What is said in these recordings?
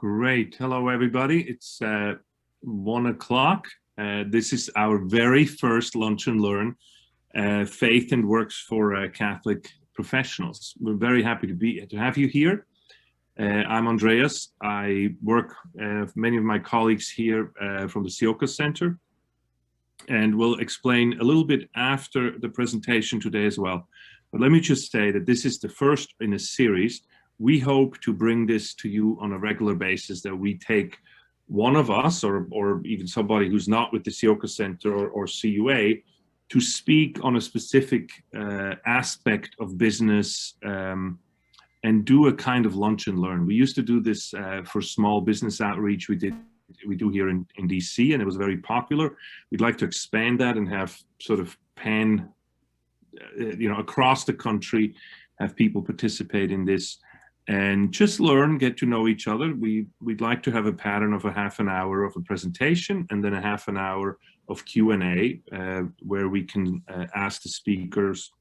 Great. Hello, everybody. It's 1 o'clock. This is our very first Lunch and Learn, Faith and Works for Catholic Professionals. We're very happy to have you here. I'm Andreas. I work with many of my colleagues here from the Sioka Center, and we'll explain a little bit after the presentation today as well. But let me just say that this is the first in a series. We hope to bring this to you on a regular basis, that we take one of us or even somebody who's not with the Sioka Center or CUA to speak on a specific aspect of business and do a kind of lunch and learn. We used to do this for small business outreach. We do here in DC, and it was very popular. We'd like to expand that and have sort of across the country, have people participate in this and just learn, get to know each other. We'd like to have a pattern of a half an hour of a presentation and then a half an hour of Q&A where we can ask the speakers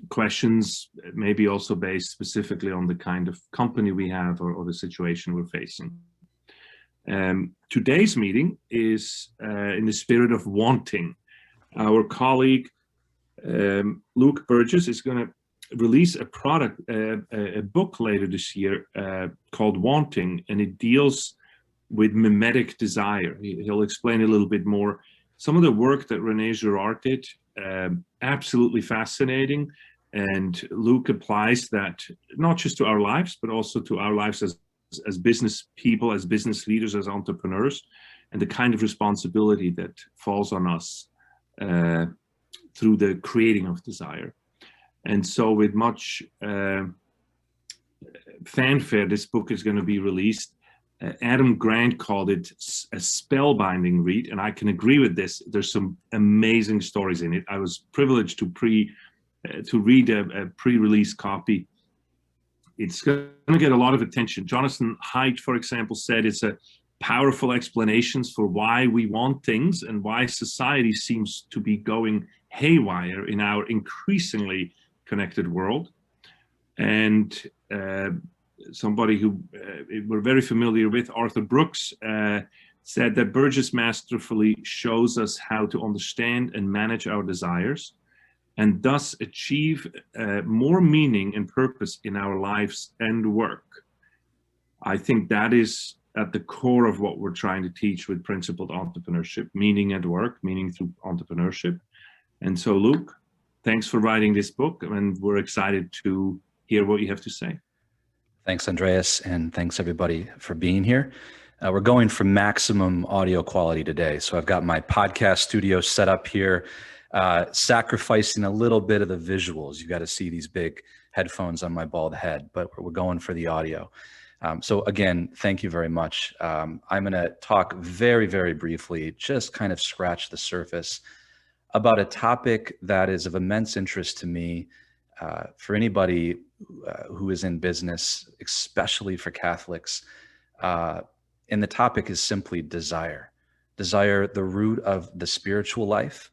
questions, maybe also based specifically on the kind of company we have or the situation we're facing. Today's meeting is in the spirit of wanting. Our colleague Luke Burgess is going to release a book later this year called Wanting, and it deals with mimetic desire. He'll explain a little bit more. Some of the work that René Girard did, absolutely fascinating, and Luke applies that not just to our lives, but also to our lives as business people, as business leaders, as entrepreneurs, and the kind of responsibility that falls on us through the creating of desire. And so with much fanfare, this book is going to be released. Adam Grant called it a spellbinding read, and I can agree with this. There's some amazing stories in it. I was privileged to read a pre-release copy. It's going to get a lot of attention. Jonathan Haidt, for example, said it's a powerful explanations for why we want things and why society seems to be going haywire in our increasingly connected world. And somebody who we're very familiar with, Arthur Brooks, said that Burgess masterfully shows us how to understand and manage our desires and thus achieve more meaning and purpose in our lives and work. I think that is at the core of what we're trying to teach with principled entrepreneurship, meaning at work, meaning through entrepreneurship. And so, Luke, thanks for writing this book, and we're excited to hear what you have to say. Thanks, Andreas, and thanks everybody for being here. We're going for maximum audio quality today. So I've got my podcast studio set up here, sacrificing a little bit of the visuals. You got to see these big headphones on my bald head, but we're going for the audio. So again, thank you very much. I'm going to talk very, very briefly, just kind of scratch the surface about a topic that is of immense interest to me, for anybody who is in business, especially for Catholics. And the topic is simply desire. Desire, the root of the spiritual life,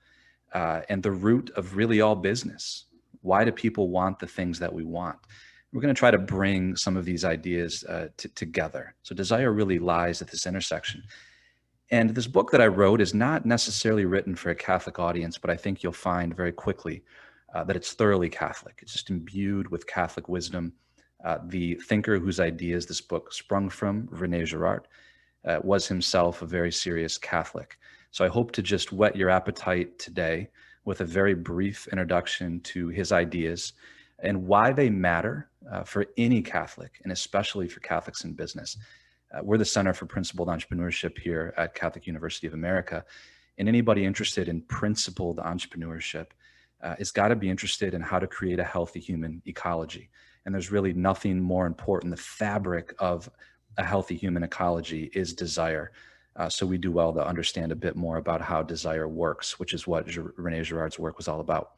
and the root of really all business. Why do people want the things that we want? We're going to try to bring some of these ideas together. So desire really lies at this intersection. And this book that I wrote is not necessarily written for a Catholic audience, but I think you'll find very quickly that it's thoroughly Catholic. It's just imbued with Catholic wisdom. The thinker whose ideas this book sprung from, René Girard, was himself a very serious Catholic. So I hope to just whet your appetite today with a very brief introduction to his ideas and why they matter for any Catholic, and especially for Catholics in business. We're the Center for Principled Entrepreneurship here at Catholic University of America, and anybody interested in principled entrepreneurship has got to be interested in how to create a healthy human ecology. And there's really nothing more important. The fabric of a healthy human ecology is desire. So we do well to understand a bit more about how desire works, which is what René Girard's work was all about.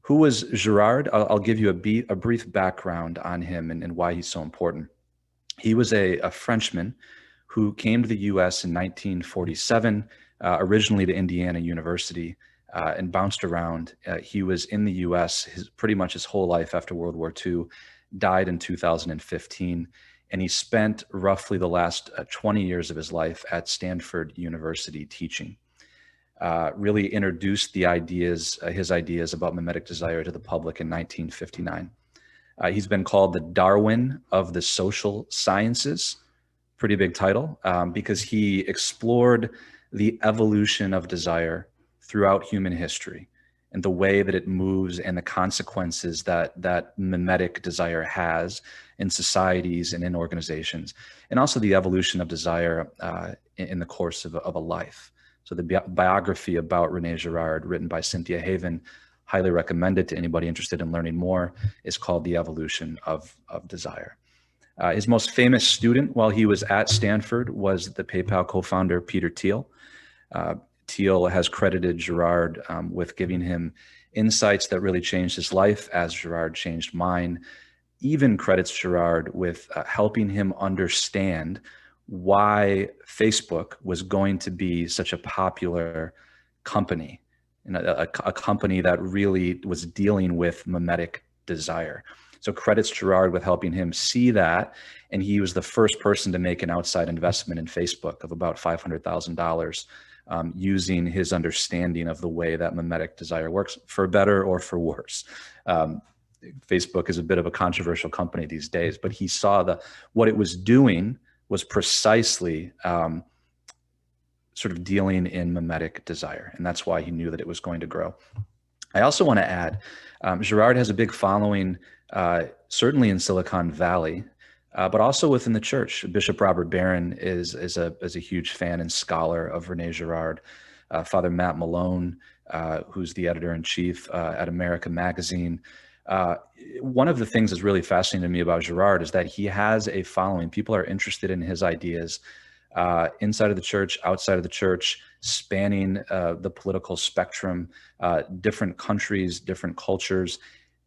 Who was Girard? I'll give you a brief background on him and why he's so important. He was a Frenchman who came to the US in 1947, originally to Indiana University, and bounced around. He was in the US pretty much his whole life after World War II, died in 2015. And he spent roughly the last 20 years of his life at Stanford University teaching. Really introduced the ideas, his ideas about mimetic desire to the public in 1959. He's been called the Darwin of the social sciences. Pretty big title, because he explored the evolution of desire throughout human history and the way that it moves and the consequences that mimetic desire has in societies and in organizations, and also the evolution of desire in the course of a life. So the biography about Rene Girard, written by Cynthia Haven, highly recommended to anybody interested in learning more, is called The Evolution of Desire. His most famous student while he was at Stanford was the PayPal co-founder, Peter Thiel. Thiel has credited Girard with giving him insights that really changed his life, as Girard changed mine. Even credits Girard with helping him understand why Facebook was going to be such a popular company, and a company that really was dealing with mimetic desire. So credits Girard with helping him see that. And he was the first person to make an outside investment in Facebook of about $500,000, using his understanding of the way that mimetic desire works, for better or for worse. Facebook is a bit of a controversial company these days, but he saw what it was doing was precisely sort of dealing in mimetic desire. And that's why he knew that it was going to grow. I also want to add, Girard has a big following, certainly in Silicon Valley, but also within the church. Bishop Robert Barron is a huge fan and scholar of Rene Girard. Father Matt Malone, who's the editor-in-chief at America Magazine. One of the things that's really fascinating to me about Girard is that he has a following. People are interested in his ideas inside of the church, outside of the church, spanning the political spectrum, different countries, different cultures.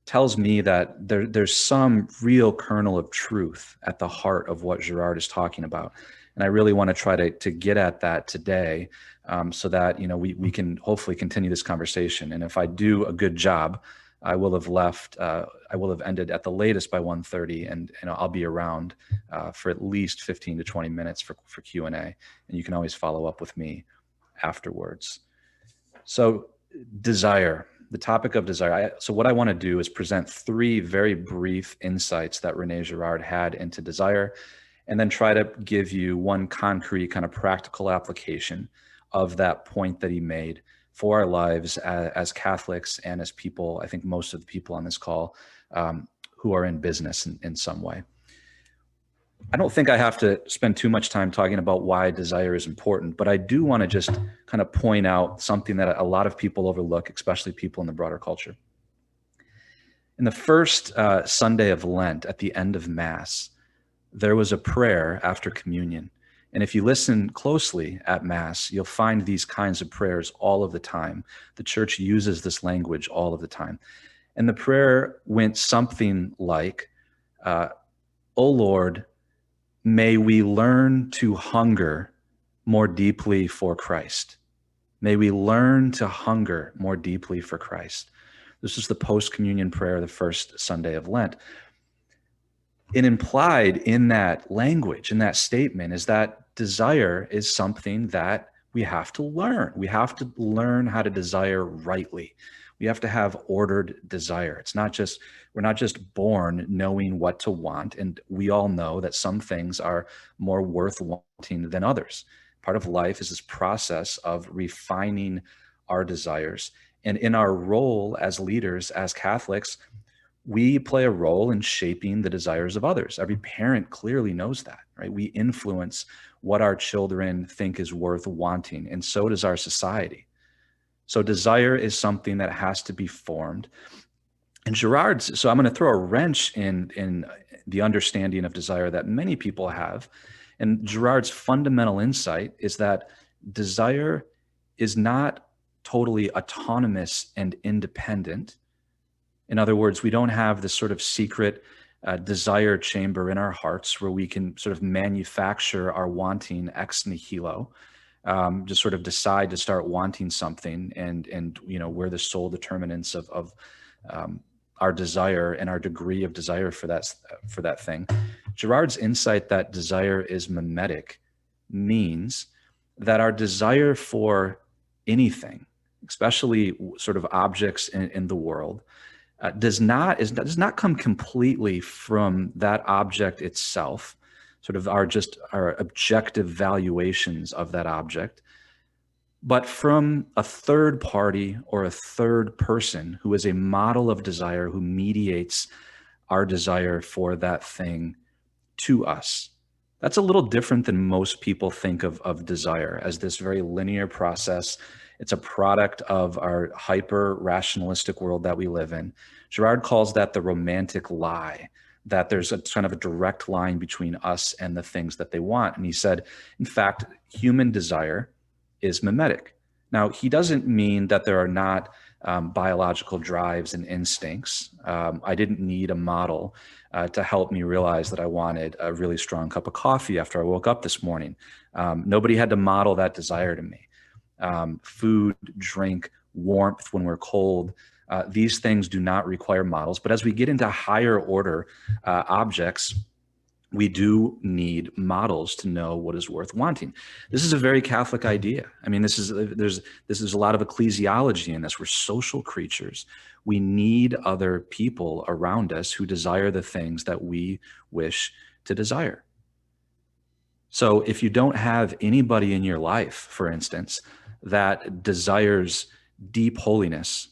Tells me that there's some real kernel of truth at the heart of what Girard is talking about. And I really want to try to get at that today, so that, you know, we can hopefully continue this conversation. And if I do a good job, I will have ended at the latest by 1:30, and I'll be around for at least 15 to 20 minutes for Q&A. And you can always follow up with me afterwards. So desire, the topic of desire. So what I want to do is present 3 very brief insights that Rene Girard had into desire, and then try to give you one concrete kind of practical application of that point that he made for our lives as Catholics and as people, I think most of the people on this call, who are in business in some way. I don't think I have to spend too much time talking about why desire is important, but I do want to just kind of point out something that a lot of people overlook, especially people in the broader culture. In the first Sunday of Lent, at the end of Mass, there was a prayer after communion. And if you listen closely at Mass, you'll find these kinds of prayers all of the time. The church uses this language all of the time. And the prayer went something like, "O Lord, may we learn to hunger more deeply for Christ. May we learn to hunger more deeply for Christ." This is the post-communion prayer, the first Sunday of Lent. And implied in that language, in that statement, is that desire is something that we have to learn. We have to learn how to desire rightly. We have to have ordered desire. We're not just born knowing what to want. And we all know that some things are more worth wanting than others. Part of life is this process of refining our desires. And in our role as leaders, as Catholics, we play a role in shaping the desires of others. Every parent clearly knows that, right? We influence what our children think is worth wanting, and so does our society. So desire is something that has to be formed. And so I'm going to throw a wrench in the understanding of desire that many people have. And Girard's fundamental insight is that desire is not totally autonomous and independent. In other words, we don't have this sort of secret desire chamber in our hearts where we can sort of manufacture our wanting ex nihilo, just sort of decide to start wanting something, and we're the sole determinants of our desire and our degree of desire for that thing. Girard's insight that desire is mimetic means that our desire for anything, especially sort of objects in the world, does not come completely from that object itself, sort of our objective valuations of that object, but from a third party or a third person who is a model of desire, who mediates our desire for that thing to us. That's a little different than most people think of desire as this very linear process. It's a product of our hyper rationalistic world that we live in. Girard calls that the romantic lie, that there's a kind of a direct line between us and the things that they want. And he said, in fact, human desire is mimetic. Now, he doesn't mean that there are not biological drives and instincts. I didn't need a model to help me realize that I wanted a really strong cup of coffee after I woke up this morning. Nobody had to model that desire to me. Food, drink, warmth when we're cold, these things do not require models. But as we get into higher order objects, we do need models to know what is worth wanting. This is a very Catholic idea. I mean, this is a lot of ecclesiology in this. We're social creatures. We need other people around us who desire the things that we wish to desire. So if you don't have anybody in your life, for instance, that desires deep holiness,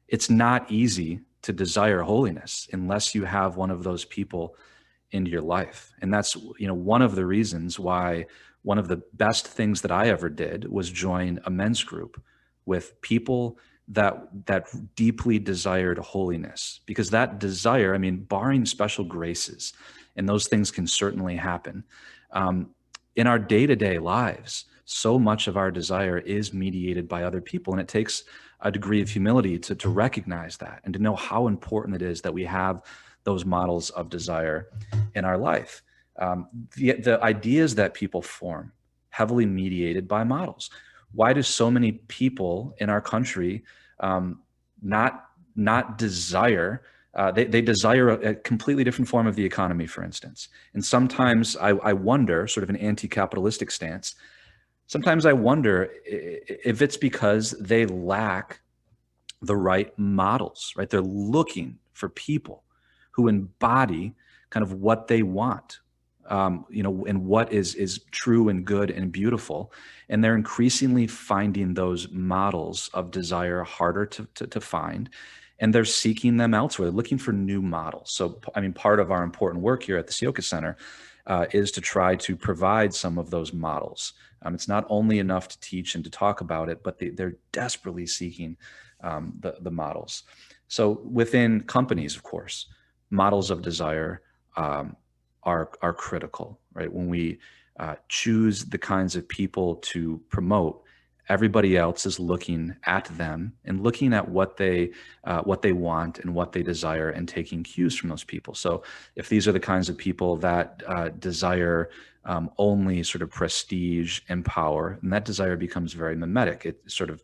it's not easy to desire holiness unless you have one of those people into your life. And that's, one of the reasons why one of the best things that I ever did was join a men's group with people that deeply desired holiness, because that desire, barring special graces, and those things can certainly happen, in our day-to-day lives, so much of our desire is mediated by other people. And it takes a degree of humility to recognize that and to know how important it is that we have those models of desire in our life. The ideas that people form, heavily mediated by models. Why do so many people in our country not desire, they desire a completely different form of the economy, for instance? And sometimes I wonder, sort of an anti-capitalistic stance, sometimes I wonder if it's because they lack the right models, right? They're looking for people who embody kind of what they want, and what is true and good and beautiful. And they're increasingly finding those models of desire harder to find. And they're seeking them elsewhere. They're looking for new models. So, part of our important work here at the Sioka Center is to try to provide some of those models. It's not only enough to teach and to talk about it, but they're desperately seeking the models. So within companies, of course, models of desire are critical, right? When we choose the kinds of people to promote, everybody else is looking at them and looking at what they want and what they desire, and taking cues from those people. So if these are the kinds of people that desire only sort of prestige and power, and that desire becomes very mimetic. It's sort of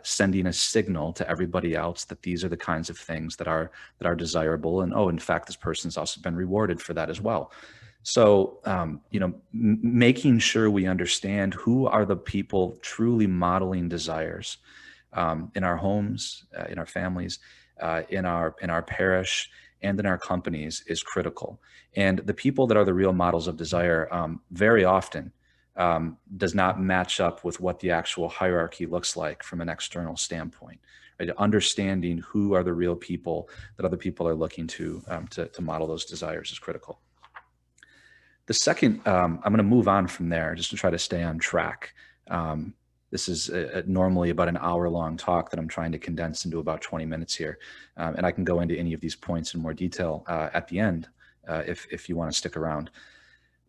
sending a signal to everybody else that these are the kinds of things that are desirable, and in fact, this person's also been rewarded for that as well. So, making sure we understand who are the people truly modeling desires in our homes, in our families, in our parish, and in our companies is critical. And the people that are the real models of desire very often does not match up with what the actual hierarchy looks like from an external standpoint. Right? Understanding who are the real people that other people are looking to model those desires is critical. The second, I'm going to move on from there just to try to stay on track. This is normally about an hour-long talk that I'm trying to condense into about 20 minutes here. And I can go into any of these points in more detail at the end if you want to stick around.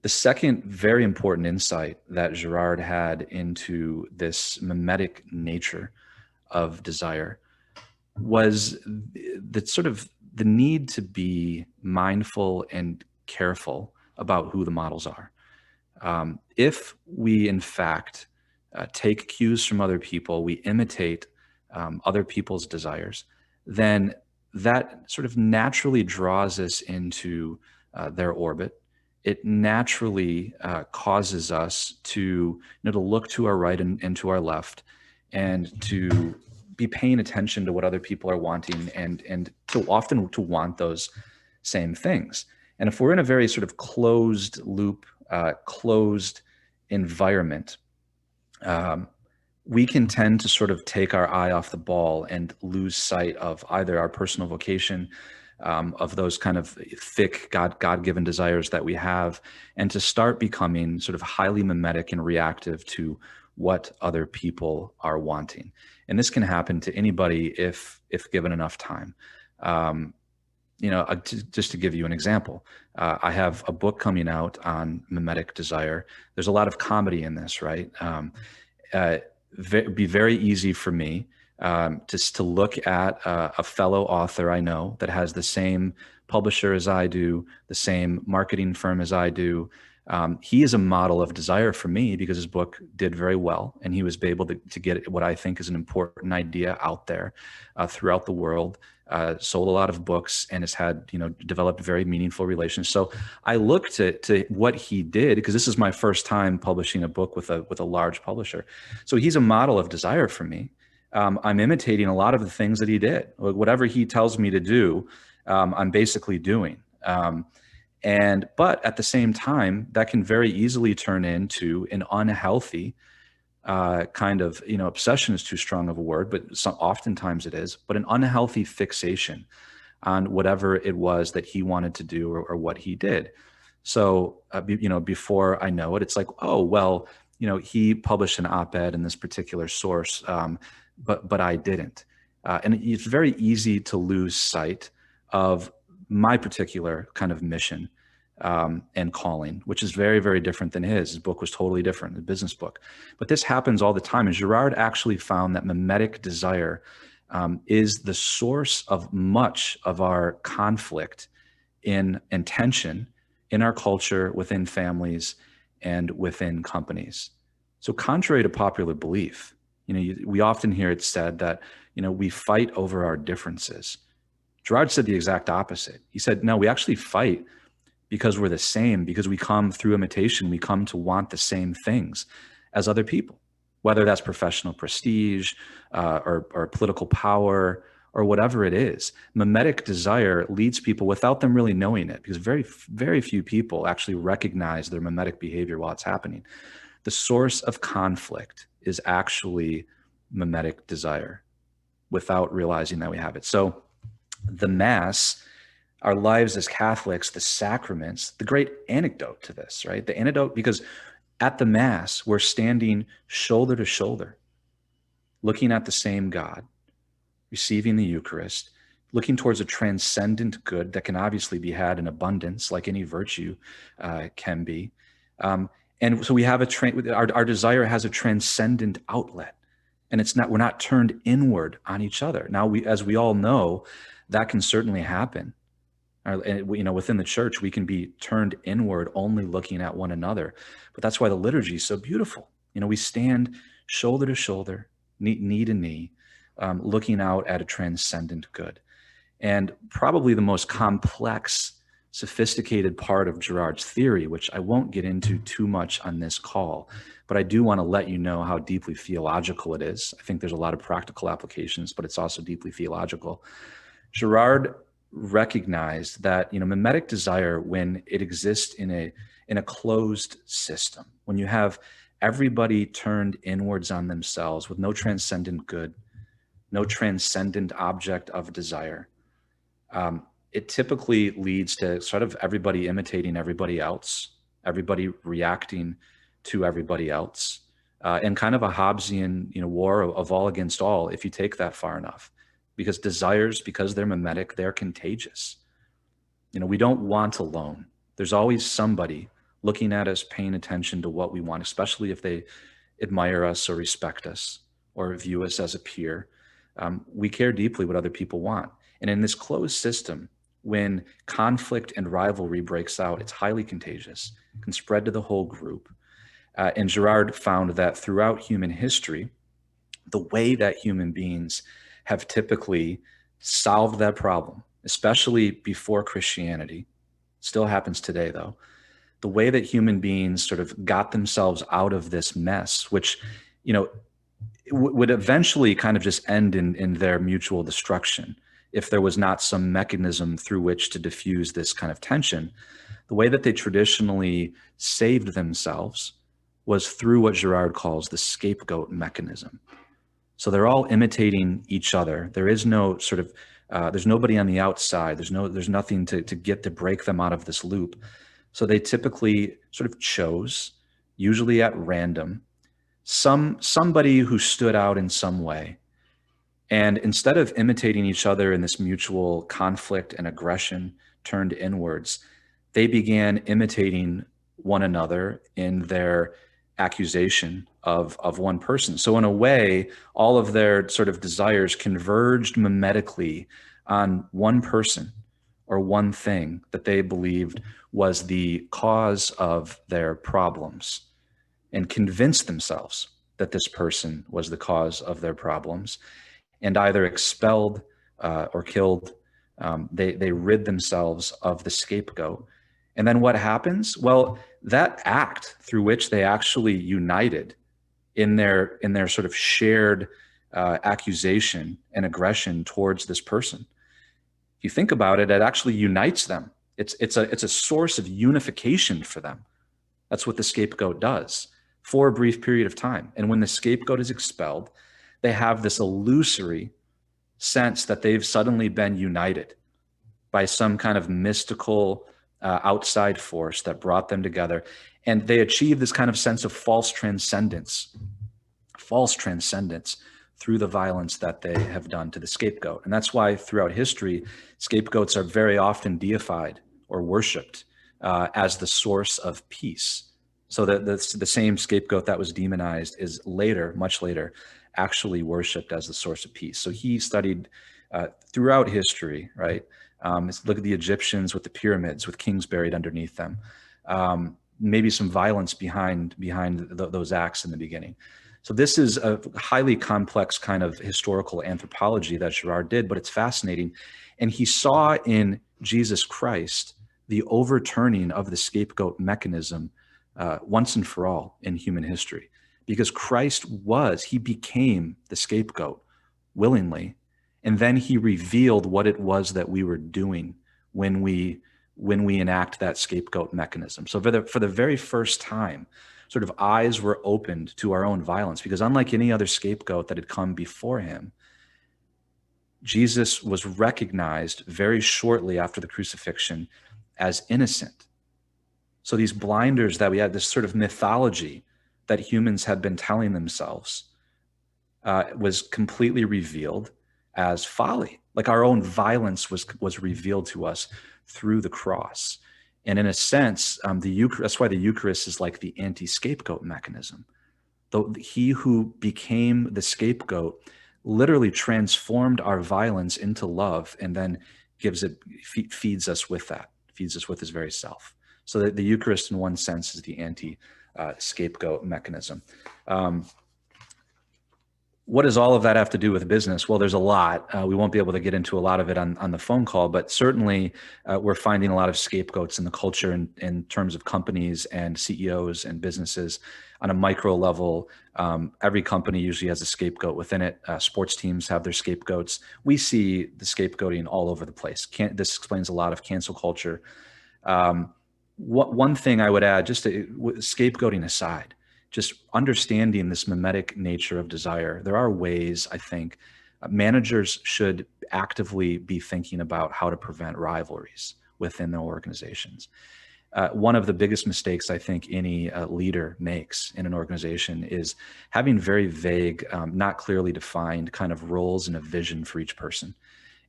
The second very important insight that Girard had into this mimetic nature of desire was the need to be mindful and careful about who the models are. If we, in fact, take cues from other people, we imitate other people's desires, then that sort of naturally draws us into their orbit. It naturally causes us to, to look to our right and to our left, and to be paying attention to what other people are wanting, and to often to want those same things. And if we're in a very sort of closed loop, closed environment, we can tend to sort of take our eye off the ball and lose sight of either our personal vocation, of those kind of thick God-given desires that we have, and to start becoming sort of highly mimetic and reactive to what other people are wanting. And this can happen to anybody if given enough time. Just to give you an example, I have a book coming out on mimetic desire. There's a lot of comedy in this, right? Be very easy for me just to look at a fellow author I know that has the same publisher as I do, the same marketing firm as I do. He is a model of desire for me because his book did very well, and he was able to get what I think is an important idea out there throughout the world. Sold a lot of books and has had, developed very meaningful relations. So I looked to what he did, because this is my first time publishing a book with a large publisher. So he's a model of desire for me. I'm imitating a lot of the things that he did. Whatever he tells me to do, I'm basically doing. But at the same time, that can very easily turn into an unhealthy kind of, obsession is too strong of a word, but oftentimes it is, but an unhealthy fixation on whatever it was that he wanted to do or what he did. So, before I know it, it's like, oh, well, he published an op-ed in this particular source, but I didn't. And it's very easy to lose sight of my particular kind of mission and calling, which is very, very different than his. His book was totally different, a business book. But this happens all the time. And Girard actually found that mimetic desire is the source of much of our conflict and tension in our culture, within families, and within companies. So contrary to popular belief, we often hear it said that, we fight over our differences. Girard said the exact opposite. He said, no, we actually fight because we're the same, because we come through imitation, we come to want the same things as other people, whether that's professional prestige or political power or whatever it is. Mimetic desire leads people without them really knowing it, because very, very few people actually recognize their mimetic behavior while it's happening. The source of conflict is actually mimetic desire without realizing that we have it. So the Mass, our lives as Catholics, the sacraments, the great antidote to this, right? The antidote, because at the Mass, we're standing shoulder to shoulder, looking at the same God, receiving the Eucharist, looking towards a transcendent good that can obviously be had in abundance, like any virtue can be. And so we have our desire has a transcendent outlet, and we're not turned inward on each other. Now, as we all know, that can certainly happen. Within the church, we can be turned inward, only looking at one another. But that's why the liturgy is so beautiful. We stand shoulder to shoulder, knee to knee, looking out at a transcendent good. And probably the most complex, sophisticated part of Girard's theory, which I won't get into too much on this call, but I do want to let you know how deeply theological it is. I think there's a lot of practical applications, but it's also deeply theological. Girard recognized that mimetic desire, when it exists in a closed system, when you have everybody turned inwards on themselves with no transcendent good, no transcendent object of desire, it typically leads to sort of everybody imitating everybody else, everybody reacting to everybody else, and kind of a Hobbesian war of all against all, if you take that far enough. Because desires, because they're mimetic, they're contagious. We don't want alone. There's always somebody looking at us, paying attention to what we want, especially if they admire us or respect us or view us as a peer. We care deeply what other people want. And in this closed system, when conflict and rivalry breaks out, it's highly contagious. It can spread to the whole group. And Girard found that throughout human history, the way that human beings have typically solved that problem, especially before Christianity, still happens today though, the way that human beings sort of got themselves out of this mess, which, you know, would eventually kind of just end in their mutual destruction if there was not some mechanism through which to diffuse this kind of tension. The way that they traditionally saved themselves was through what Girard calls the scapegoat mechanism. So they're all imitating each other. There is no sort of, there's nobody on the outside. There's nothing to get to break them out of this loop. So they typically sort of chose, usually at random, somebody who stood out in some way. And instead of imitating each other in this mutual conflict and aggression turned inwards, they began imitating one another in their accusation of one person. So in a way, all of their sort of desires converged mimetically on one person or one thing that they believed was the cause of their problems, and convinced themselves that this person was the cause of their problems, and either expelled or killed. They rid themselves of the scapegoat. And then what happens? Well, that act through which they actually united in their sort of shared accusation and aggression towards this person, if you think about it, it actually unites them. It's a source of unification for them. That's what the scapegoat does for a brief period of time. And when the scapegoat is expelled, they have this illusory sense that they've suddenly been united by some kind of mystical outside force that brought them together. And they achieve this kind of sense of false transcendence through the violence that they have done to the scapegoat. And that's why throughout history, scapegoats are very often deified or worshipped as the source of peace. So that the same scapegoat that was demonized is later, much later, actually worshipped as the source of peace. So he studied throughout history, right? Look at the Egyptians with the pyramids, with kings buried underneath them. Maybe some violence behind those acts in the beginning. So this is a highly complex kind of historical anthropology that Girard did, but it's fascinating. And he saw in Jesus Christ the overturning of the scapegoat mechanism once and for all in human history, because he became the scapegoat willingly, and then he revealed what it was that we were doing when we enact that scapegoat mechanism. So for the very first time, sort of eyes were opened to our own violence, because unlike any other scapegoat that had come before him, Jesus was recognized very shortly after the crucifixion as innocent. So these blinders that we had, this sort of mythology that humans had been telling themselves, was completely revealed as folly. Like our own violence was revealed to us through the cross. And in a sense, that's why the Eucharist is like the anti-scapegoat mechanism. Though he who became the scapegoat literally transformed our violence into love, and then feeds us with his very self. So that the Eucharist in one sense is the anti-scapegoat mechanism. What does all of that have to do with business? Well, there's a lot. We won't be able to get into a lot of it on the phone call, but certainly we're finding a lot of scapegoats in the culture in terms of companies and CEOs and businesses on a micro level. Every company usually has a scapegoat within it. Sports teams have their scapegoats. We see the scapegoating all over the place. This explains a lot of cancel culture. One thing I would add, just scapegoating aside, just understanding this mimetic nature of desire, there are ways, I think, managers should actively be thinking about how to prevent rivalries within their organizations. One of the biggest mistakes I think any leader makes in an organization is having very vague, not clearly defined kind of roles and a vision for each person.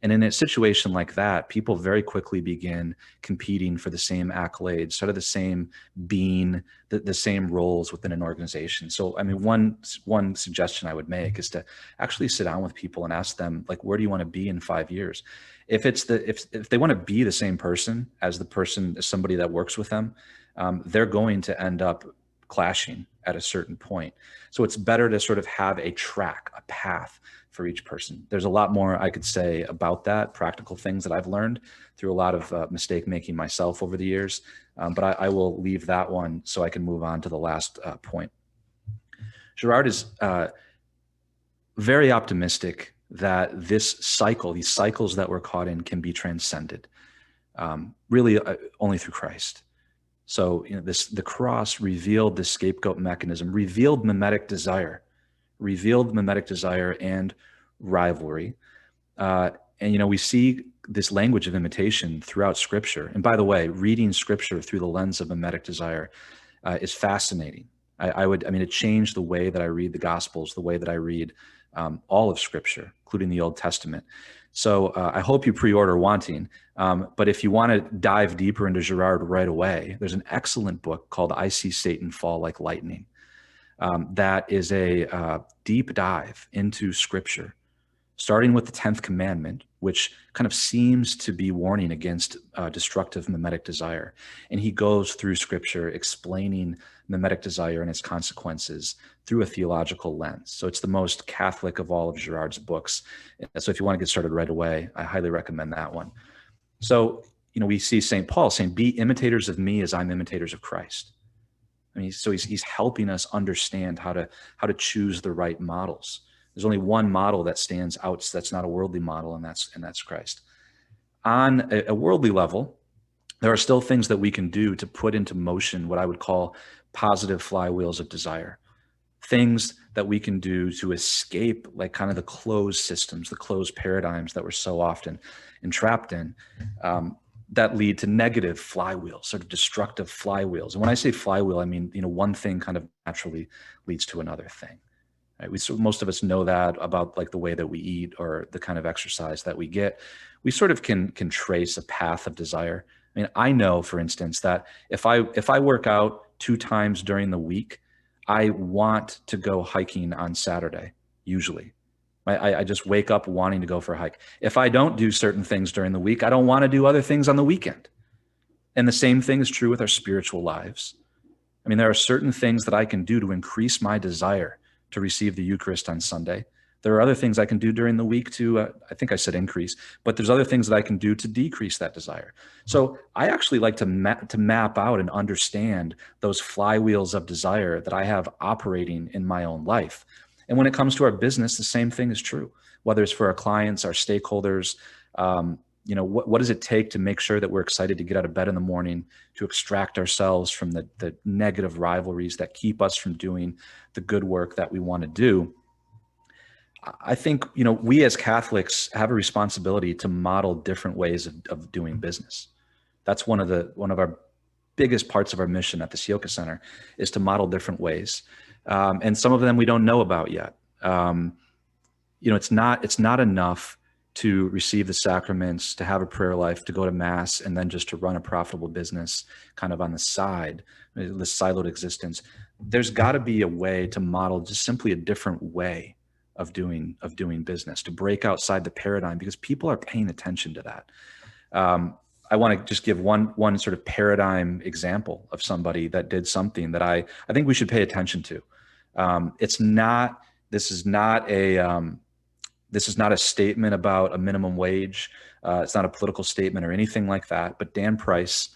And in a situation like that, people very quickly begin competing for the same accolades, sort of the same the same roles within an organization. So, I mean, one suggestion I would make is to actually sit down with people and ask them, like, where do you want to be in 5 years? If they want to be the same person as somebody that works with them, they're going to end up clashing at a certain point. So it's better to sort of have a path for each person. There's a lot more I could say about that, practical things that I've learned through a lot of mistake making myself over the years. But I will leave that one so I can move on to the last point. Gerard is very optimistic that this cycle, these cycles that we're caught in, can be transcended, really only through Christ. So, the cross revealed the scapegoat mechanism, revealed mimetic desire and rivalry. And, we see this language of imitation throughout Scripture. And by the way, reading Scripture through the lens of mimetic desire is fascinating. It changed the way that I read the Gospels, the way that I read all of Scripture, including the Old Testament. So I hope you pre-order Wanting. But if you want to dive deeper into Gerard right away, there's an excellent book called I See Satan Fall Like Lightning. That is a deep dive into Scripture, starting with the 10th commandment, which kind of seems to be warning against destructive mimetic desire. And he goes through Scripture explaining mimetic desire and its consequences through a theological lens. So it's the most Catholic of all of Gerard's books. So if you want to get started right away, I highly recommend that one. So, we see St. Paul saying, be imitators of me as I'm imitators of Christ. So he's helping us understand how to choose the right models. There's only one model that stands out that's not a worldly model, and that's Christ. On a worldly level, there are still things that we can do to put into motion what I would call positive flywheels of desire. Things that we can do to escape like kind of the closed systems, the closed paradigms that we're so often entrapped in, that lead to negative flywheels, sort of destructive flywheels. And when I say flywheel, I mean, one thing kind of naturally leads to another thing. Right? Most of us know that about like the way that we eat or the kind of exercise that we get. We sort of can trace a path of desire. I know, for instance, that if I work out 2 times during the week, I want to go hiking on Saturday, usually. I just wake up wanting to go for a hike. If I don't do certain things during the week, I don't want to do other things on the weekend. And the same thing is true with our spiritual lives. There are certain things that I can do to increase my desire to receive the Eucharist on Sunday. There are other things I can do during the week to, I think I said increase, but there's other things that I can do to decrease that desire. So I actually like to map out and understand those flywheels of desire that I have operating in my own life. And when it comes to our business, the same thing is true, whether it's for our clients, our stakeholders. What does it take to make sure that we're excited to get out of bed in the morning, to extract ourselves from the negative rivalries that keep us from doing the good work that we want to do? I think, we as Catholics have a responsibility to model different ways of doing business. That's one of our biggest parts of our mission at the Sioka Center, is to model different ways. And some of them we don't know about yet. It's not enough to receive the sacraments, to have a prayer life, to go to Mass, and then just to run a profitable business kind of on the side, the siloed existence. There's got to be a way to model just simply a different way of doing business, to break outside the paradigm, because people are paying attention to that. I want to just give one sort of paradigm example of somebody that did something that I think we should pay attention to. This is not a statement about a minimum wage. It's not a political statement or anything like that. But Dan Price,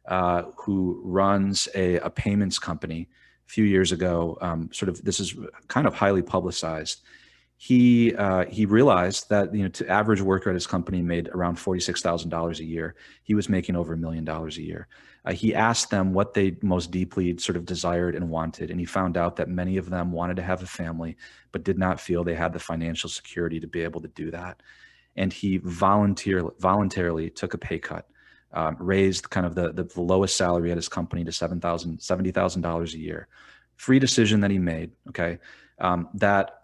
who runs a payments company a few years ago, this is kind of highly publicized. He realized that the average worker at his company made around $46,000 a year. He was making over $1 million a year. He asked them what they most deeply sort of desired and wanted, and he found out that many of them wanted to have a family, but did not feel they had the financial security to be able to do that. And he voluntarily took a pay cut, raised kind of the lowest salary at his company to $70,000 a year. Free decision that he made. Okay, that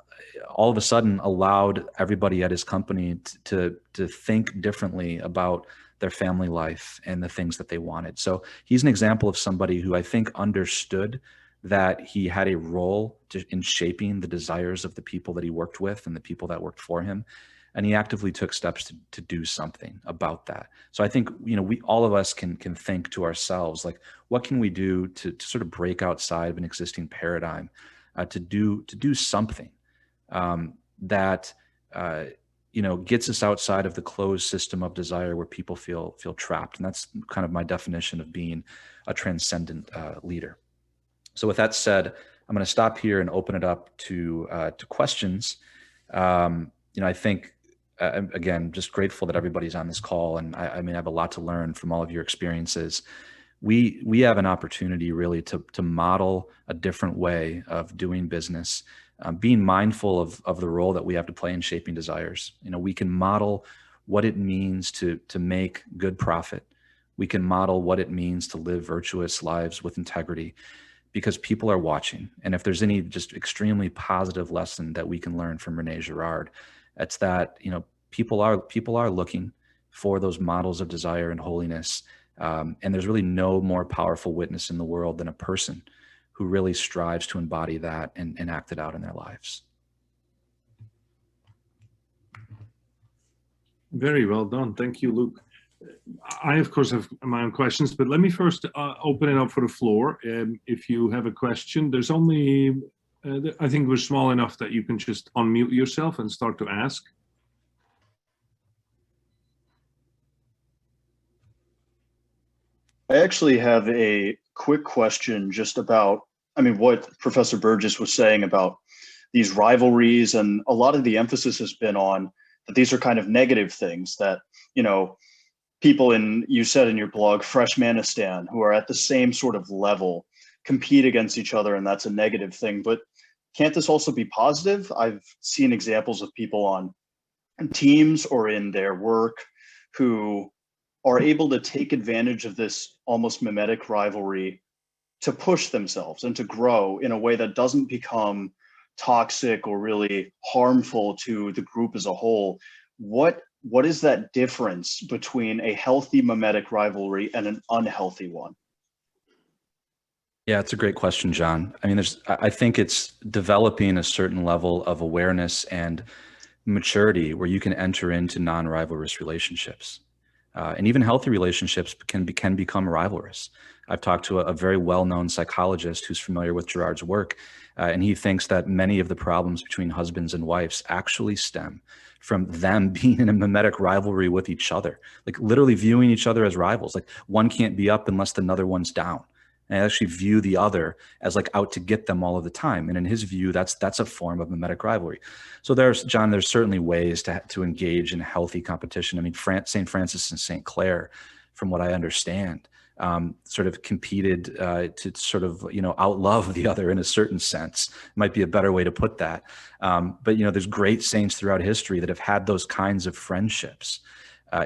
all of a sudden allowed everybody at his company to think differently about their family life and the things that they wanted. So he's an example of somebody who I think understood that he had a role in shaping the desires of the people that he worked with and the people that worked for him. And he actively took steps to do something about that. So I think, we, all of us can think to ourselves, like, what can we do to sort of break outside of an existing paradigm, to do something that gets us outside of the closed system of desire where people feel trapped. And that's kind of my definition of being a transcendent leader. So with that said, I'm going to stop here and open it up to questions. I think, again, just grateful that everybody's on this call. And I have a lot to learn from all of your experiences. We have an opportunity really to model a different way of doing business, being mindful of the role that we have to play in shaping desires. We can model what it means to make good profit. We can model what it means to live virtuous lives with integrity, because people are watching. And if there's any just extremely positive lesson that we can learn from Rene Girard, it's that, people are looking for those models of desire and holiness. And there's really no more powerful witness in the world than a person who really strives to embody that and act it out in their lives. Very well done. Thank you, Luke. I, of course, have my own questions, but let me first open it up for the floor. If you have a question, there's only, I think we're small enough that you can just unmute yourself and start to ask. I actually have a quick question just about, what Professor Burgess was saying about these rivalries, and a lot of the emphasis has been on that these are kind of negative things that, people you said in your blog, Freshmanistan, who are at the same sort of level, compete against each other, and that's a negative thing. But can't this also be positive? I've seen examples of people on teams or in their work who are able to take advantage of this almost mimetic rivalry to push themselves and to grow in a way that doesn't become toxic or really harmful to the group as a whole. What is that difference between a healthy mimetic rivalry and an unhealthy one? Yeah, it's a great question, John. I think it's developing a certain level of awareness and maturity where you can enter into non-rivalrous relationships. And even healthy relationships can become rivalrous. I've talked to a very well-known psychologist who's familiar with Girard's work, and he thinks that many of the problems between husbands and wives actually stem from them being in a mimetic rivalry with each other, like literally viewing each other as rivals. Like one can't be up unless the other one's down. And I actually view the other as like out to get them all of the time. And in his view, that's a form of mimetic rivalry. So there's certainly ways to engage in healthy competition. St. Francis and St. Clare, from what I understand, sort of competed to sort of, outlove the other in a certain sense. Might be a better way to put that. But, there's great saints throughout history that have had those kinds of friendships.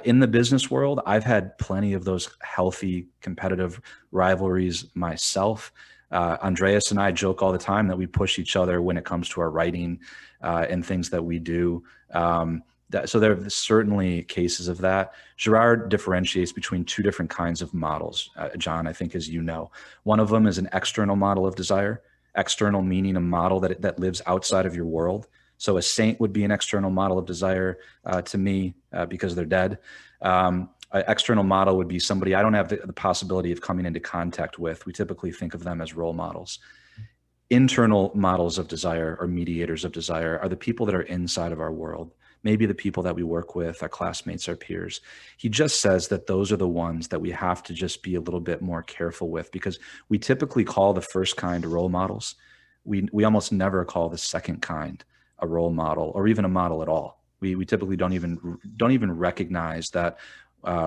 In the business world, I've had plenty of those healthy competitive rivalries myself. Andreas and I joke all the time that we push each other when it comes to our writing and things that we do. So there are certainly cases of that. Girard differentiates between two different kinds of models, John, I think, as you know. One of them is an external model of desire, external meaning a model that lives outside of your world. So a saint would be an external model of desire to me because they're dead. An external model would be somebody I don't have the possibility of coming into contact with. We typically think of them as role models. Internal models of desire or mediators of desire are the people that are inside of our world, maybe the people that we work with, our classmates, our peers. He just says that those are the ones that we have to just be a little bit more careful with, because we typically call the first kind role models. We almost never call the second kind a role model or even a model at all. We typically don't even recognize that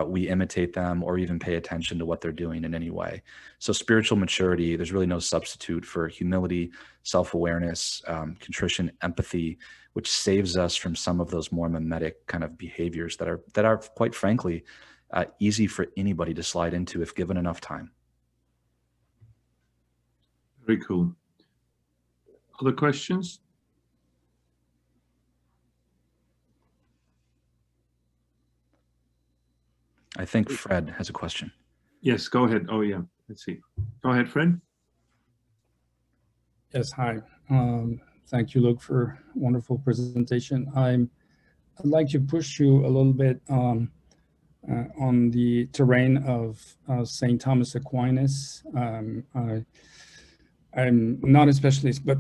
we imitate them or even pay attention to what they're doing in any way. So spiritual maturity, there's really no substitute for humility, self-awareness, contrition, empathy, which saves us from some of those more mimetic kind of behaviors that are quite frankly easy for anybody to slide into if given enough time. Very cool. Other questions? I think Fred has a question. Yes, go ahead. Oh, yeah. Let's see. Go ahead, Fred. Yes, hi. Thank you, Luke, for a wonderful presentation. I'd like to push you a little bit on the terrain of St. Thomas Aquinas. I'm not a specialist, but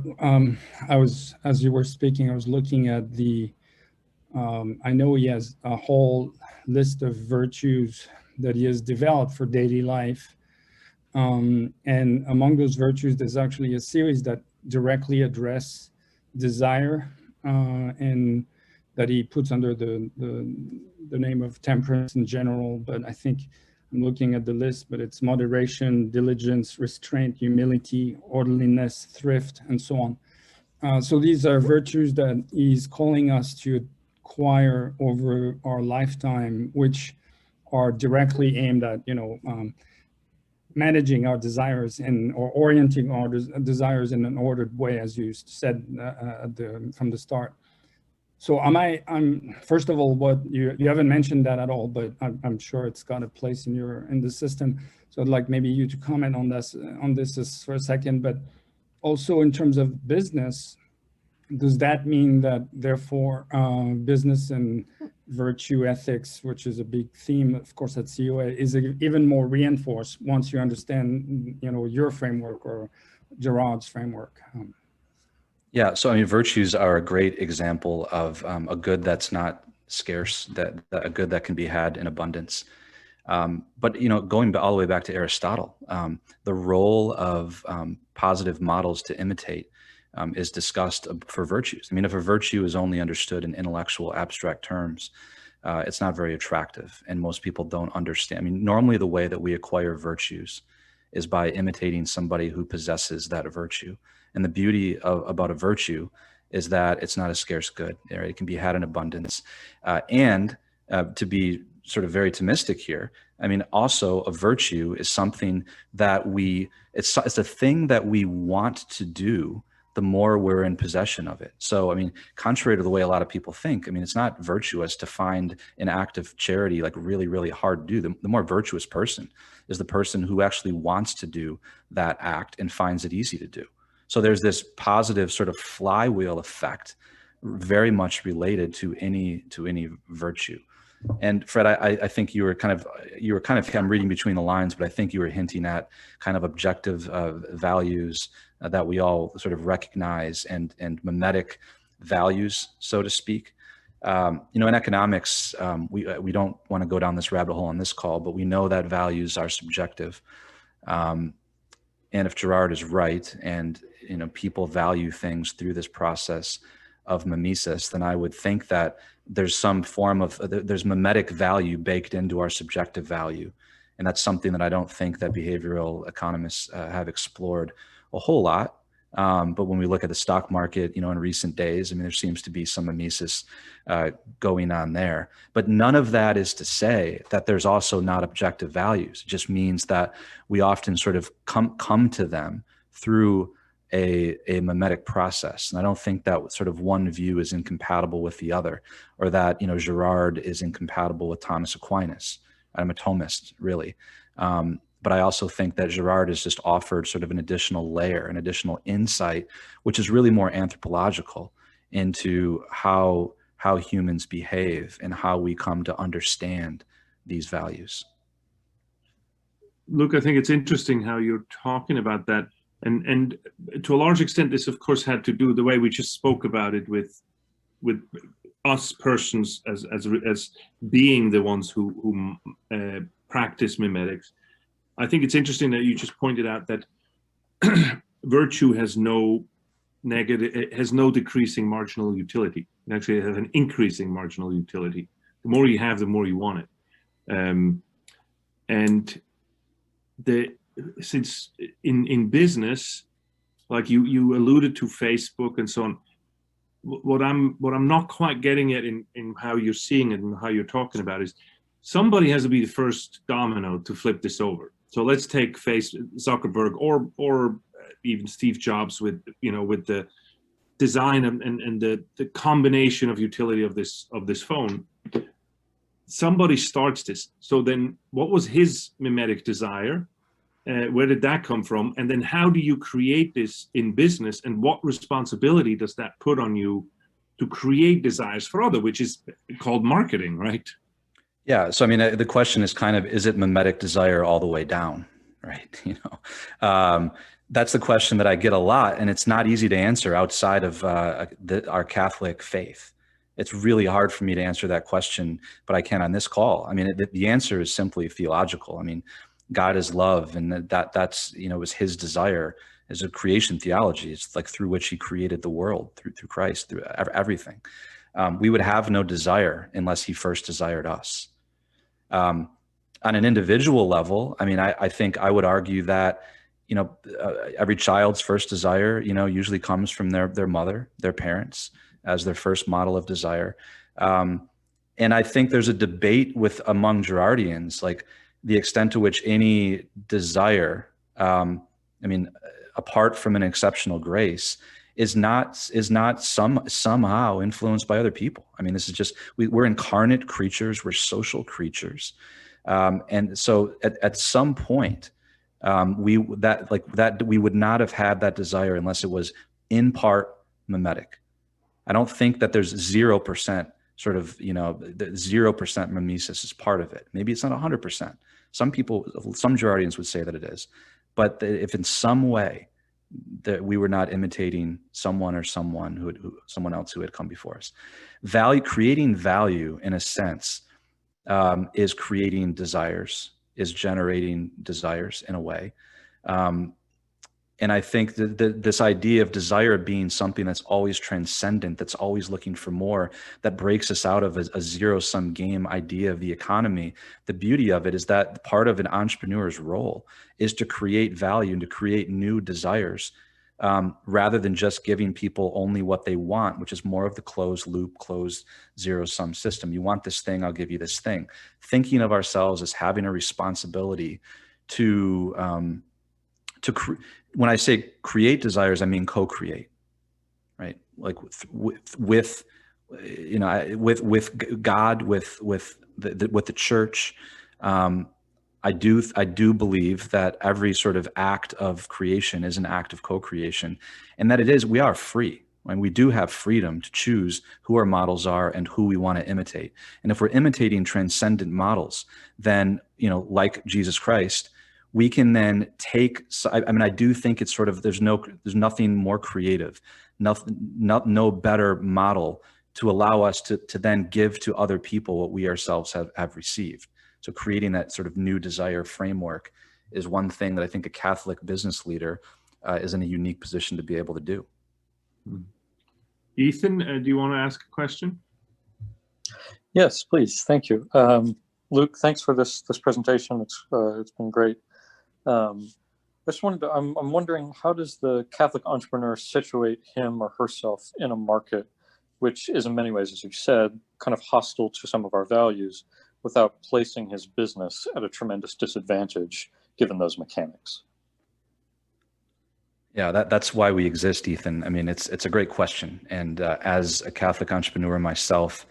as you were speaking, I was looking at the I know he has a whole list of virtues that he has developed for daily life. And among those virtues, there's actually a series that directly address desire, and that he puts under the name of temperance in general. But I think I'm looking at the list, but it's moderation, diligence, restraint, humility, orderliness, thrift, and so on. So these are virtues that he's calling us to acquire over our lifetime, which are directly aimed at, managing our desires or orienting our desires in an ordered way, as you said from the start. So I'm first of all, what you haven't mentioned that at all, but I'm sure it's got a place in the system. So I'd like maybe you to comment on this for a second, but also in terms of business, does that mean that therefore business and virtue ethics, which is a big theme, of course, at COA, is even more reinforced once you understand, your framework or Girard's framework? Yeah, so I mean, virtues are a great example of a good that's not scarce, that a good that can be had in abundance. But going all the way back to Aristotle, the role of positive models to imitate is discussed for virtues. I mean, if a virtue is only understood in intellectual abstract terms, it's not very attractive, and most people don't understand. I mean, normally the way that we acquire virtues is by imitating somebody who possesses that virtue. And the beauty about a virtue is that it's not a scarce good. Right? It can be had in abundance. And to be sort of very Thomistic here, I mean, also a virtue is something that it's a thing that we want to do the more we're in possession of it. So, I mean, contrary to the way a lot of people think, I mean, it's not virtuous to find an act of charity like really, really hard to do. The more virtuous person is the person who actually wants to do that act and finds it easy to do. So there's this positive sort of flywheel effect, very much related to any virtue. And Fred, I think you were kind of, I'm reading between the lines, but I think you were hinting at kind of objective values that we all sort of recognize and mimetic values, so to speak. In economics, we don't want to go down this rabbit hole on this call, but we know that values are subjective. And if Girard is right, and people value things through this process of mimesis, then I would think that there's some form of there's mimetic value baked into our subjective value, and that's something that I don't think that behavioral economists have explored a whole lot. But when we look at the stock market, in recent days, I mean, there seems to be some mimesis going on there. But none of that is to say that there's also not objective values. It just means that we often sort of come to them through a mimetic process. And I don't think that sort of one view is incompatible with the other, or that, Girard is incompatible with Thomas Aquinas. I'm a Thomist, really. But I also think that Girard has just offered sort of an additional layer, an additional insight, which is really more anthropological into how humans behave and how we come to understand these values. Look, I think it's interesting how you're talking about that. And to a large extent, this, of course, had to do the way we just spoke about it with us persons as being the ones who practice mimetics. I think it's interesting that you just pointed out that virtue has no decreasing marginal utility. It actually has an increasing marginal utility. The more you have, the more you want it. And since in business, like you alluded to Facebook and so on, what I'm not quite getting at in how you're seeing it and how you're talking about is somebody has to be the first domino to flip this over. So let's take Zuckerberg or even Steve Jobs with the design and the combination of utility of this phone. Somebody starts this. So then what was his mimetic desire? Where did that come from? And then how do you create this in business? And what responsibility does that put on you to create desires for others, which is called marketing, right? Yeah. So, I mean, the question is kind of, is it mimetic desire all the way down, right? That's the question that I get a lot, and it's not easy to answer outside of our Catholic faith. It's really hard for me to answer that question, but I can on this call. I mean, the answer is simply theological. I mean, God is love, and that's, you know, was his desire as a creation theology. It's like through which he created the world, through Christ, through everything. We would have no desire unless he first desired us. On an individual level, I mean, I think I would argue that, you know, every child's first desire, you know, usually comes from their mother, their parents, as their first model of desire. And I think there's a debate among Girardians, like the extent to which any desire, I mean, apart from an exceptional grace, is not somehow influenced by other people. I mean, this is just, we're incarnate creatures, we're social creatures. And so at some point, we would not have had that desire unless it was in part mimetic. I don't think that there's 0% sort of, you know, the 0% mimesis is part of it. Maybe it's not 100%. Some Girardians would say that it is. But if in some way that we were not imitating someone else who had come before us, creating value in a sense is creating desires, is generating desires in a way. And I think that this idea of desire being something that's always transcendent, that's always looking for more, that breaks us out of a zero-sum game idea of the economy. The beauty of it is that part of an entrepreneur's role is to create value and to create new desires, rather than just giving people only what they want, which is more of the closed loop, closed zero-sum system. You want this thing, I'll give you this thing. Thinking of ourselves as having a responsibility to when I say create desires, I mean co-create, right? Like with you know, with God, with the church. I do believe that every sort of act of creation is an act of co-creation, and that we are free. And we do have freedom to choose who our models are and who we want to imitate. And if we're imitating transcendent models, then, you know, like Jesus Christ, we can then I mean, I do think it's sort of, there's nothing more creative, no better model to allow us to then give to other people what we ourselves have received. So creating that sort of new desire framework is one thing that I think a Catholic business leader is in a unique position to be able to do. Ethan, do you want to ask a question? Yes, please. Thank you. Luke, thanks for this presentation. It's been great. I just wanted to, I'm wondering, how does the Catholic entrepreneur situate him or herself in a market which is in many ways, as you said, kind of hostile to some of our values, without placing his business at a tremendous disadvantage given those mechanics? Yeah, that's why we exist, Ethan. I mean, it's a great question. And as a Catholic entrepreneur myself,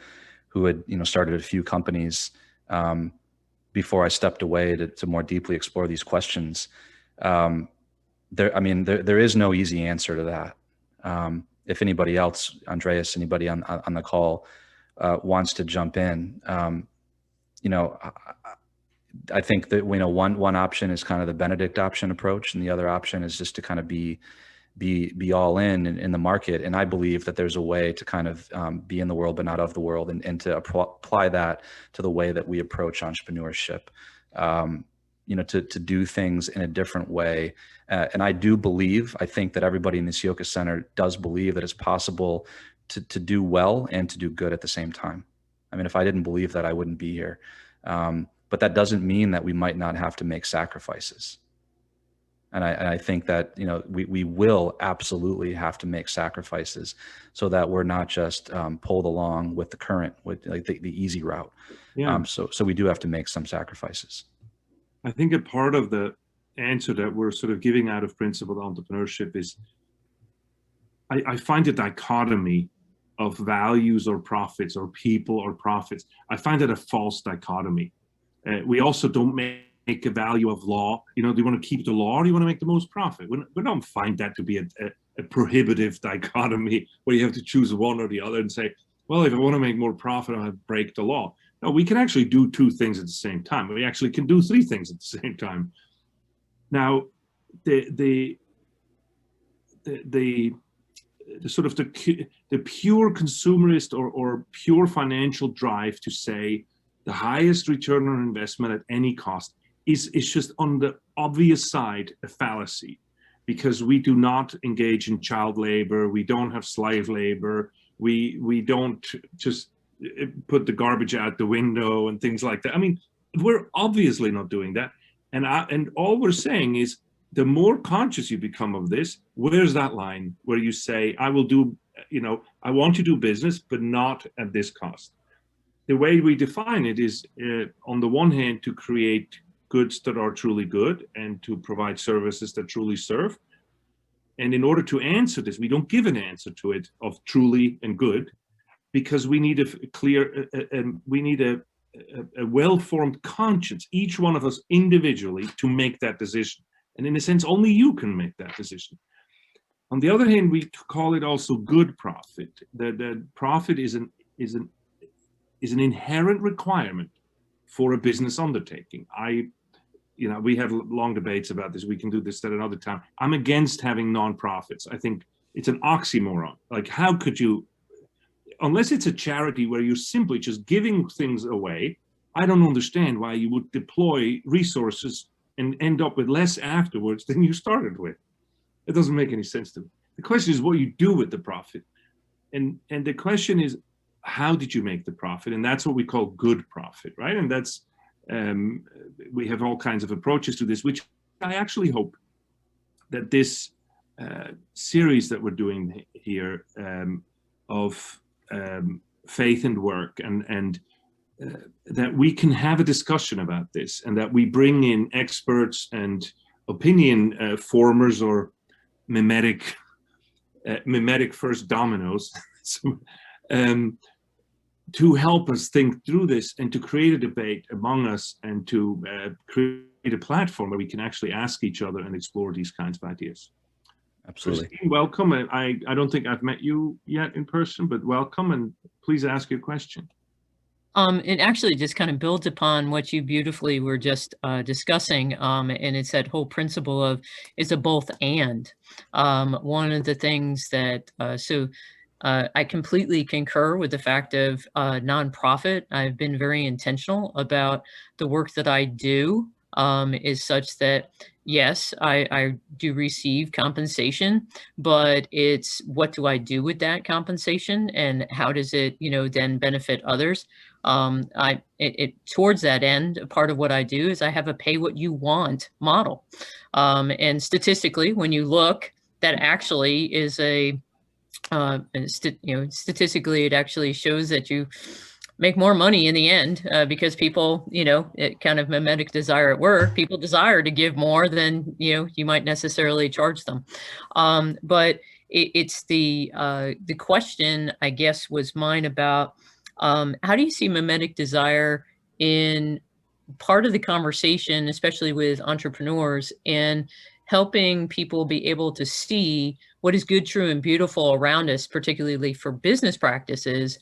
who had started a few companies before I stepped away to more deeply explore these questions, there is no easy answer to that. If anybody else, Andreas, anybody on the call wants to jump in, I think that one option is kind of the Benedict option approach, and the other option is just to kind of be all in the market. And I believe that there's a way to kind of be in the world but not of the world, and to apply that to the way that we approach entrepreneurship. To do things in a different way. And I think that everybody in this Yoka Center does believe that it's possible to do well and to do good at the same time. I mean, if I didn't believe that, I wouldn't be here. But that doesn't mean that we might not have to make sacrifices. And I think that, we will absolutely have to make sacrifices so that we're not just pulled along with the current, with like the easy route. Yeah. So we do have to make some sacrifices. I think a part of the answer that we're sort of giving out of principled entrepreneurship is, I find a dichotomy of values or profits, or people or profits. I find it a false dichotomy. We also don't make a value of law. Do you want to keep the law, or do you want to make the most profit? We don't find that to be a prohibitive dichotomy where you have to choose one or the other and say, well, if I want to make more profit, I'll break the law. No, we can actually do two things at the same time. We actually can do three things at the same time. Now, the sort of the pure consumerist or pure financial drive to say the highest return on investment at any cost is just on the obvious side a fallacy, because we do not engage in child labor, we don't have slave labor, we don't just put the garbage out the window and things like that. I mean, we're obviously not doing that. And all we're saying is, the more conscious you become of this, where's that line where you say, I will do, I want to do business, but not at this cost. The way we define it is, on the one hand, to create goods that are truly good and to provide services that truly serve. And in order to answer this, we don't give an answer to it of truly and good, because we need a clear, we need a well-formed conscience, each one of us individually, to make that decision. And in a sense, only you can make that decision. On the other hand, we call it also good profit. The profit is an inherent requirement for a business undertaking. We have long debates about this. We can do this at another time. I'm against having nonprofits. I think it's an oxymoron. Like, how could you, unless it's a charity where you're simply just giving things away, I don't understand why you would deploy resources and end up with less afterwards than you started with. It doesn't make any sense to me. The question is what you do with the profit. And the question is, how did you make the profit? And that's what we call good profit, right? And that's, we have all kinds of approaches to this, which I actually hope that this series that we're doing here of faith and work, and that we can have a discussion about this, and that we bring in experts and opinion formers or mimetic first dominoes to help us think through this and to create a debate among us, and to create a platform where we can actually ask each other and explore these kinds of ideas. Absolutely. Christine, welcome. I don't think I've met you yet in person, but welcome, and please ask your question. It actually just kind of builds upon what you beautifully were just discussing, and it's that whole principle of it's a both and. One of the things that, I completely concur with the fact of nonprofit. I've been very intentional about the work that I do, is such that, yes, I do receive compensation, but it's what do I do with that compensation, and how does it, then benefit others? Towards that end, part of what I do is I have a pay what you want model. And statistically, when you look, that actually is statistically, it actually shows that you make more money in the end, because people, it kind of mimetic desire at work. People desire to give more than, you might necessarily charge them. But it's the question, I guess, was mine about, how do you see mimetic desire in part of the conversation, especially with entrepreneurs, and helping people be able to see what is good, true, and beautiful around us, particularly for business practices,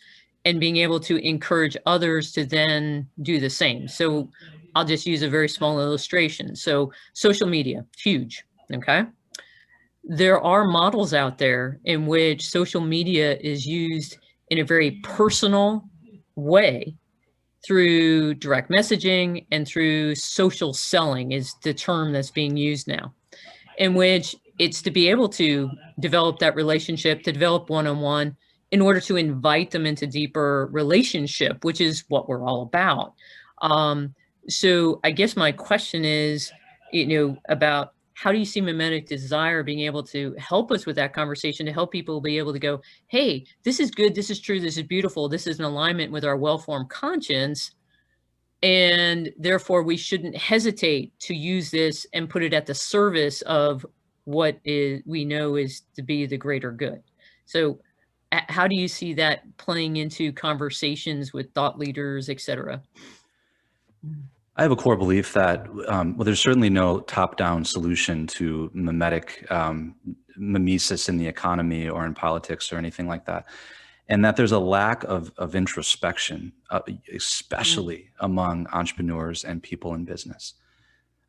and being able to encourage others to then do the same. So I'll just use a very small illustration. So social media, huge, okay? There are models out there in which social media is used in a very personal way through direct messaging and through social selling is the term that's being used now, in which it's to be able to develop that relationship, to develop one-on-one in order to invite them into deeper relationship, which is what we're all about. So I guess my question is, about how do you see mimetic desire being able to help us with that conversation, to help people be able to go, hey, this is good, this is true, this is beautiful, this is in alignment with our well-formed conscience, and therefore we shouldn't hesitate to use this and put it at the service of what we know is to be the greater good. So how do you see that playing into conversations with thought leaders, et cetera? I have a core belief that, there's certainly no top-down solution to mimetic mimesis in the economy or in politics or anything like that. And that there's a lack of introspection, especially among entrepreneurs and people in business,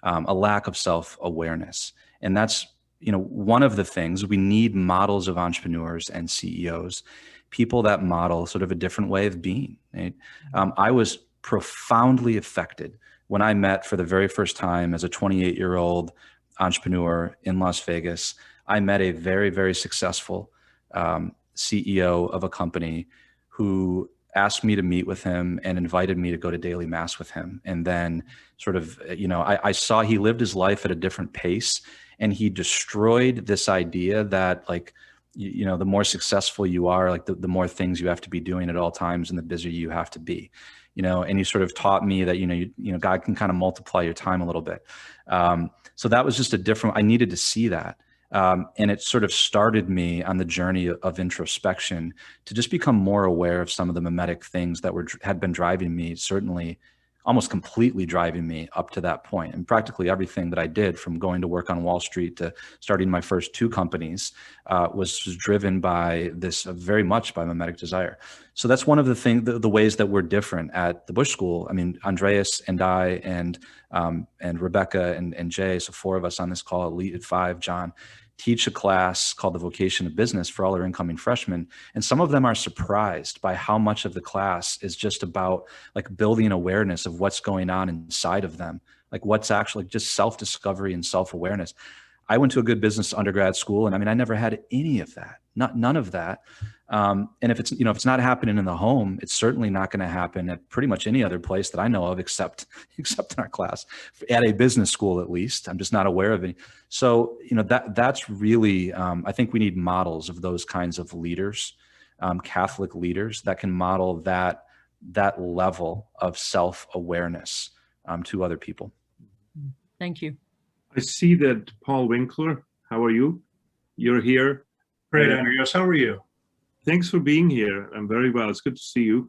a lack of self-awareness. And that's, one of the things, we need models of entrepreneurs and CEOs, people that model sort of a different way of being. Right? I was profoundly affected when I met for the very first time as a 28-year-old entrepreneur in Las Vegas. I met a very, very successful CEO of a company who asked me to meet with him and invited me to go to daily mass with him. And then sort of, I saw he lived his life at a different pace, and he destroyed this idea that like, the more successful you are, like the more things you have to be doing at all times and the busier you have to be, and he sort of taught me that, God can kind of multiply your time a little bit. So that was just I needed to see that. And it sort of started me on the journey of introspection to just become more aware of some of the mimetic things that had been driving me, certainly almost completely driving me up to that point. And practically everything that I did, from going to work on Wall Street to starting my first 2 companies, was driven by this very much by mimetic desire. So that's one of the things, the ways that we're different at the Bush School. I mean, Andreas and I and Rebecca and Jay, so 4 of us on this call, Elite at 5, John, teach a class called the Vocation of Business for all our incoming freshmen. And some of them are surprised by how much of the class is just about like building awareness of what's going on inside of them, like what's actually just self-discovery and self-awareness. I went to a good business undergrad school, and I never had any of that, none of that. And if it's, if it's not happening in the home, it's certainly not going to happen at pretty much any other place that I know of, except in our class, at a business school, at least. I'm just not aware of any. So, that's really, I think we need models of those kinds of leaders, Catholic leaders that can model that level of self-awareness to other people. Thank you. I see that Paul Winkler, how are you? You're here. Great, Andreas. How are you? Thanks for being here. I'm very well. It's good to see you.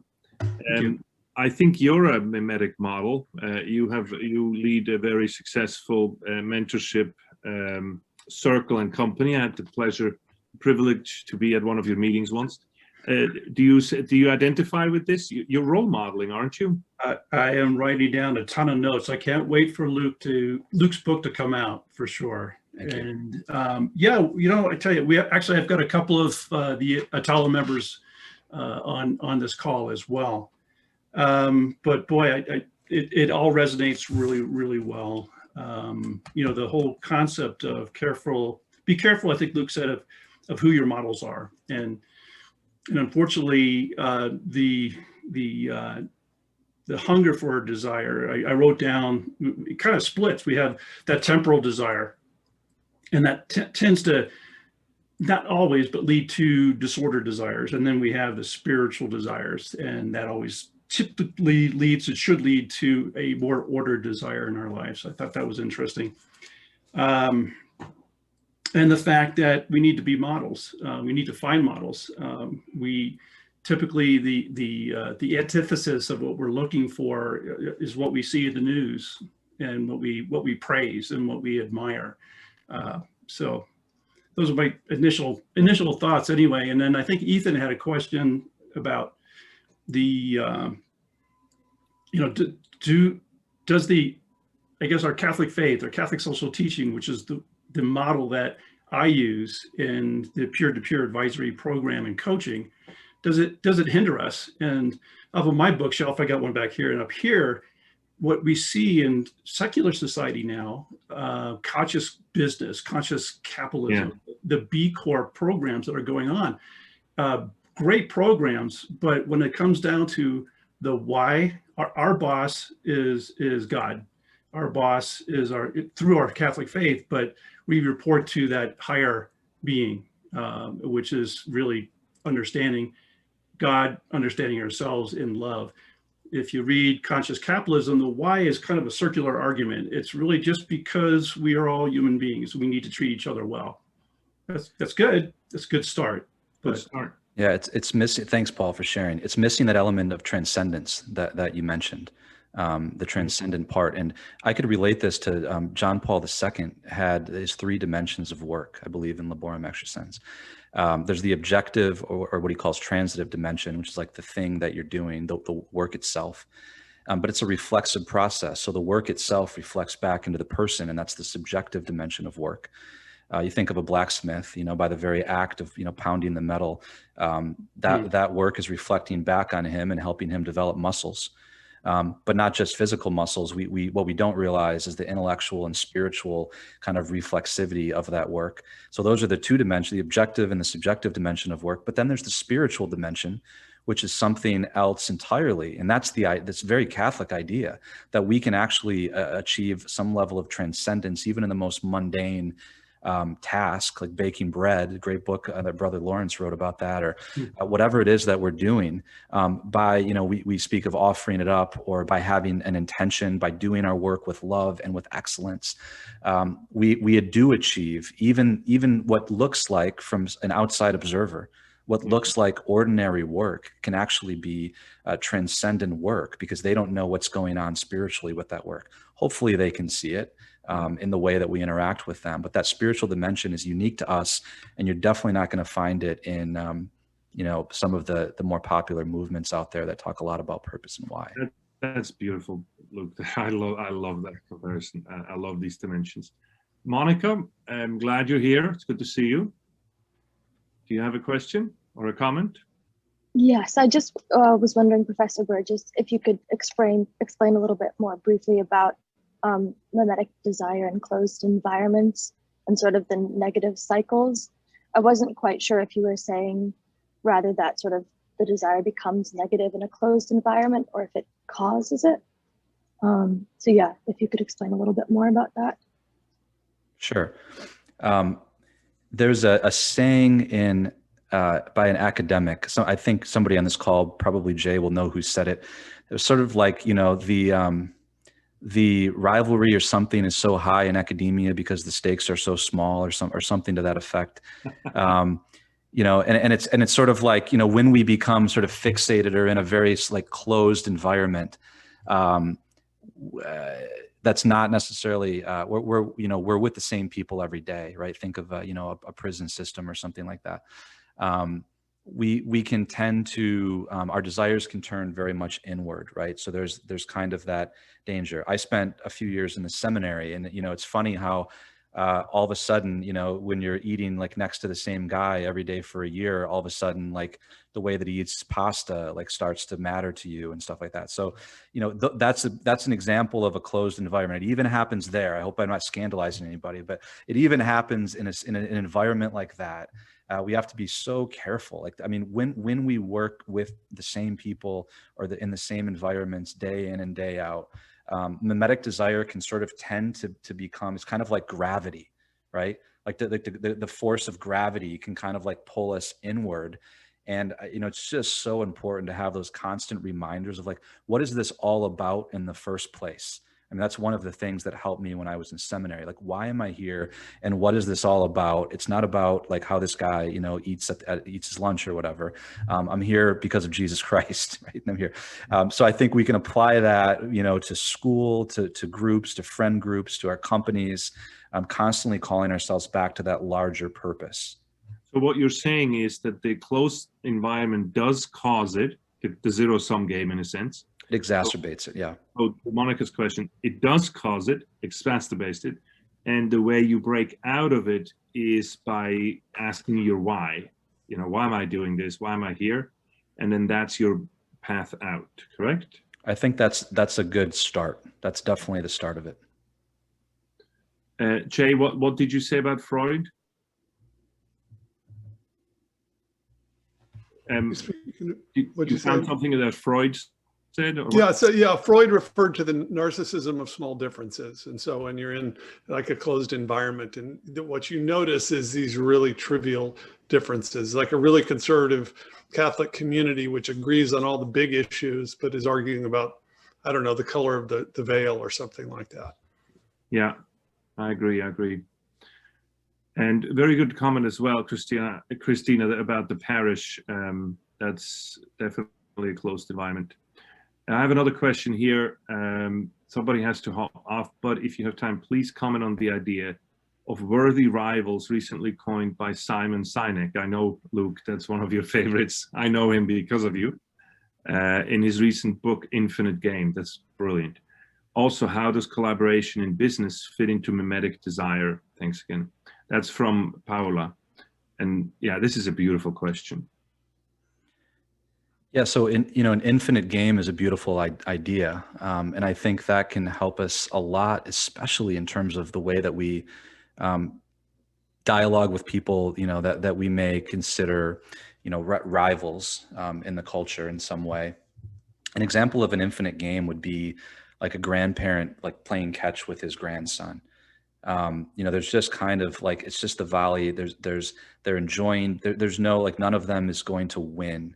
I think you're a mimetic model. You lead a very successful mentorship circle and company. I had the privilege to be at one of your meetings once. Do you identify with this? You're role modeling, aren't you? I am writing down a ton of notes. I can't wait for Luke's book to come out for sure. And I tell you, I've got a couple of the Atala members on this call as well. But boy, it all resonates really, really well. The whole concept of be careful, I think Luke said, of who your models are. And unfortunately, the hunger for desire, I wrote down, it kind of splits. We have that temporal desire, and that tends to, not always, but lead to disordered desires. And then we have the spiritual desires, and that always typically should lead to a more ordered desire in our lives. I thought that was interesting. And the fact that we need to be models, we need to find models. We typically, the antithesis of what we're looking for is what we see in the news and what we praise and what we admire. So those are my initial thoughts anyway. And then I think Ethan had a question about the, does our Catholic faith or Catholic social teaching, which is the model that I use in the peer-to-peer advisory program and coaching, does it hinder us? And up on my bookshelf, I got one back here, and up here, what we see in secular society now, conscious business, conscious capitalism, the B Corp programs that are going on, great programs, but when it comes down to the why, our boss is God. Our boss is through our Catholic faith, but we report to that higher being, which is really understanding God, understanding ourselves in love. If you read Conscious Capitalism, the why is kind of a circular argument. It's really just because we are all human beings. We need to treat each other well. That's good. That's a good start. Good start. Yeah, it's missing. Thanks, Paul, for sharing. It's missing that element of transcendence that you mentioned, the transcendent part. And I could relate this to John Paul II had his 3 dimensions of work, I believe, in Laborem Exercens. There's the objective or what he calls transitive dimension, which is like the thing that you're doing, the work itself. But it's a reflexive process. So the work itself reflects back into the person, and that's the subjective dimension of work. You think of a blacksmith, by the very act of, pounding the metal, that work is reflecting back on him and helping him develop muscles. But not just physical muscles. What we don't realize is the intellectual and spiritual kind of reflexivity of that work. So those are the two dimensions, the objective and the subjective dimension of work. But then there's the spiritual dimension, which is something else entirely. And that's this very Catholic idea that we can actually achieve some level of transcendence, even in the most mundane task, like baking bread. A great book that Brother Lawrence wrote about that, or whatever it is that we're doing, by, we speak of offering it up, or by having an intention, by doing our work with love and with excellence, we do achieve even what looks like, from an outside observer, what looks like ordinary work can actually be transcendent work, because they don't know what's going on spiritually with that work. Hopefully they can see it in the way that we interact with them. But that spiritual dimension is unique to us, and you're definitely not going to find it in, some of the more popular movements out there that talk a lot about purpose and why. That's beautiful, Luke. I love that comparison. I love these dimensions. Monica, I'm glad you're here. It's good to see you. Do you have a question or a comment? Yes, I just was wondering, Professor Burgess, if you could explain a little bit more briefly about mimetic desire in closed environments and sort of the negative cycles. I wasn't quite sure if you were saying rather that sort of the desire becomes negative in a closed environment, or if it causes it. So yeah, if you could explain a little bit more about that. Sure. There's a saying by an academic. So I think somebody on this call, probably Jay, will know who said it. It was sort of like, the rivalry or something is so high in academia because the stakes are so small, or something to that effect. And it's sort of like, when we become sort of fixated or in a very like closed environment, that's not necessarily we're with the same people every day, right? Think of a prison system or something like that. We can tend to our desires can turn very much inward, right? So there's kind of that danger. I spent a few years in the seminary, and it's funny how all of a sudden, when you're eating like next to the same guy every day for a year, all of a sudden, like the way that he eats pasta like starts to matter to you and stuff like that. So, that's an example of a closed environment. It even happens there. I hope I'm not scandalizing anybody, but it even happens in an environment like that. We have to be so careful. When we work with the same people or in the same environments day in and day out, mimetic desire can sort of tend to become, it's kind of like gravity, right? Like the force of gravity can kind of like pull us inward. And, it's just so important to have those constant reminders of like, what is this all about in the first place? I mean, that's one of the things that helped me when I was in seminary. Like, why am I here? And what is this all about? It's not about like how this guy, eats his lunch or whatever. I'm here because of Jesus Christ, right? And I'm here. So I think we can apply that, to school, to groups, to friend groups, to our companies, constantly calling ourselves back to that larger purpose. So what you're saying is that the closed environment does cause it, the zero-sum game in a sense. It exacerbates it, yeah. So Monica's question, it does cause it, exacerbates it, and the way you break out of it is by asking your why. Why am I doing this? Why am I here? And then that's your path out, correct? I think that's a good start. That's definitely the start of it. Jay, what did you say about Freud? You found something that Freud said? Freud referred to the narcissism of small differences. And so when you're in like a closed environment, and what you notice is these really trivial differences, like a really conservative Catholic community, which agrees on all the big issues, but is arguing about, I don't know, the color of the veil or something like that. Yeah, I agree. And very good comment as well, Christina, about the parish. That's definitely a closed environment. I have another question here. Somebody has to hop off, but if you have time, please comment on the idea of worthy rivals recently coined by Simon Sinek. I know, Luke, that's one of your favorites. I know him because of you. In his recent book, Infinite Game. That's brilliant. Also, how does collaboration in business fit into mimetic desire? Thanks again. That's from Paola. And yeah, this is a beautiful question. Yeah, so an infinite game is a beautiful idea, and I think that can help us a lot, especially in terms of the way that we dialogue with people, that we may consider, rivals in the culture in some way. An example of an infinite game would be like a grandparent like playing catch with his grandson. There's just kind of like, it's just the volley. They're enjoying. There's no, like, none of them is going to win.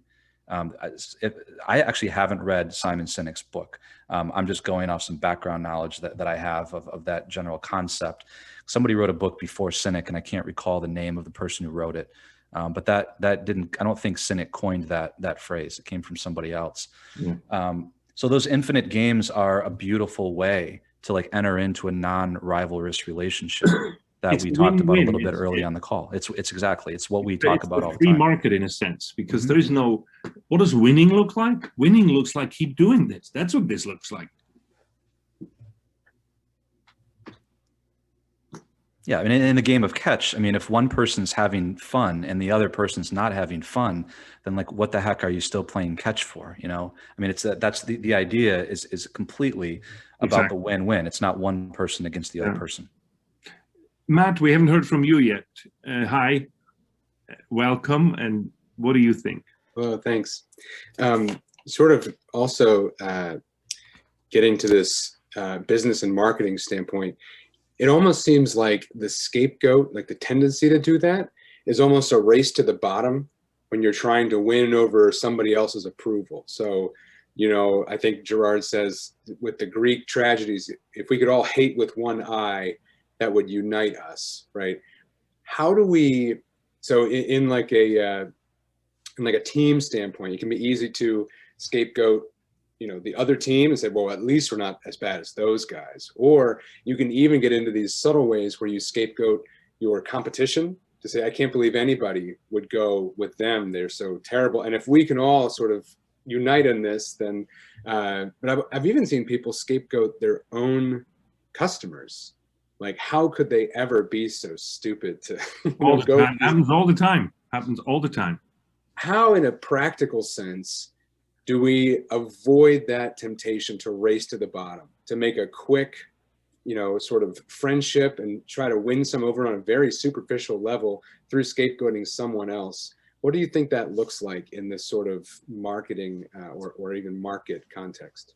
I actually haven't read Simon Sinek's book. I'm just going off some background knowledge that I have of that general concept. Somebody wrote a book before Sinek, and I can't recall the name of the person who wrote it. But that didn't, I don't think Sinek coined that phrase. It came from somebody else. Yeah. So those infinite games are a beautiful way to like enter into a non-rivalrous relationship that we talked about a little bit early on the call. It's what we talk about all the time. Free market in a sense, because there is no, what does winning look like? Winning looks like keep doing this. That's what this looks like. Yeah, I mean, in the game of catch, I mean, if one person's having fun and the other person's not having fun, then like, what the heck are you still playing catch for? I mean, that's the idea is completely about the win-win. It's not one person against the other person. Matt, we haven't heard from you yet. Hi, welcome. And what do you think? Well, thanks. Sort of also getting to this business and marketing standpoint, it almost seems like the scapegoat, like the tendency to do that, is almost a race to the bottom when you're trying to win over somebody else's approval. So, I think Gerard says with the Greek tragedies, if we could all hate with one eye, that would unite us, right? How do we, so in like a team standpoint, it can be easy to scapegoat the other team and say, well, at least we're not as bad as those guys. Or you can even get into these subtle ways where you scapegoat your competition to say, I can't believe anybody would go with them. They're so terrible. And if we can all sort of unite in this, then, but I've even seen people scapegoat their own customers. Like, how could they ever be so stupid to go? Happens all the time. Happens all the time. How, in a practical sense, do we avoid that temptation to race to the bottom, to make a quick, sort of friendship and try to win some over on a very superficial level through scapegoating someone else? What do you think that looks like in this sort of marketing or even market context?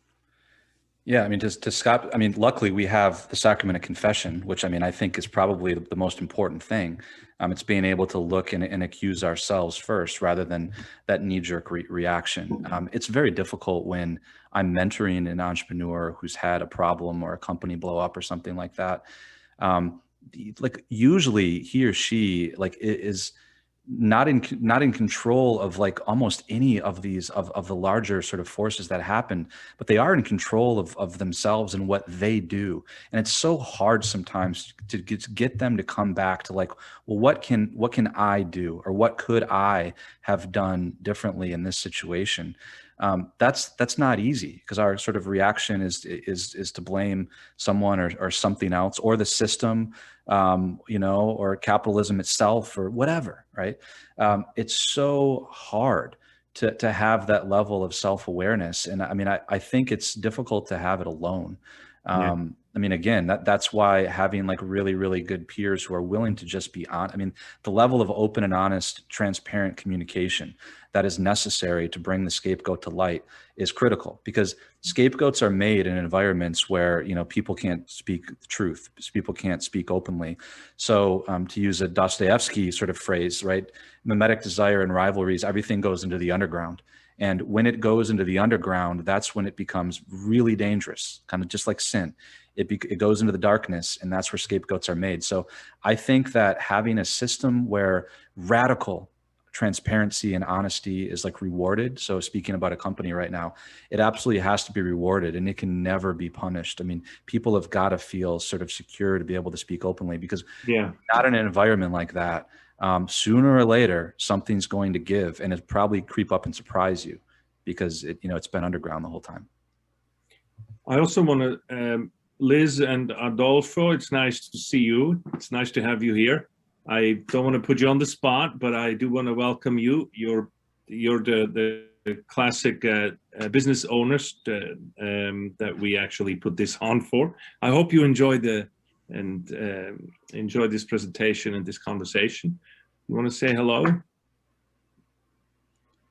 Yeah, I mean, to Scott, I mean, luckily we have the sacrament of confession, which, I mean, I think is probably the most important thing. It's being able to look and accuse ourselves first rather than that knee-jerk reaction. It's very difficult when I'm mentoring an entrepreneur who's had a problem or a company blow up or something like that. Like, usually he or she like is not in control of like almost any of these of the larger sort of forces that happen, but they are in control of themselves and what they do. And it's so hard sometimes to get them to come back to like, well, what can I do, or what could I have done differently in this situation? That's not easy, because our sort of reaction is to blame someone or something else, or the system, or capitalism itself, or whatever, right? It's so hard to have that level of self-awareness. And I mean, I think it's difficult to have it alone. I mean, again, that's why having like really, really good peers who are willing to just be on, I mean, the level of open and honest, transparent communication that is necessary to bring the scapegoat to light is critical, because scapegoats are made in environments where, people can't speak the truth, people can't speak openly. So to use a Dostoevsky sort of phrase, right? Mimetic desire and rivalries, everything goes into the underground. And when it goes into the underground, that's when it becomes really dangerous, kind of just like sin. It goes into the darkness, and that's where scapegoats are made. So I think that having a system where radical transparency and honesty is like rewarded. So speaking about a company right now, it absolutely has to be rewarded, and it can never be punished. I mean, people have got to feel sort of secure to be able to speak openly, because not in an environment like that, sooner or later, something's going to give, and it probably creep up and surprise you, because it's been underground the whole time. I also want to, Liz and Adolfo, it's nice to see you. It's nice to have you here. I don't want to put you on the spot, but I do want to welcome you. You're the classic business owners that we actually put this on for. I hope you enjoy enjoy this presentation and this conversation. You want to say hello?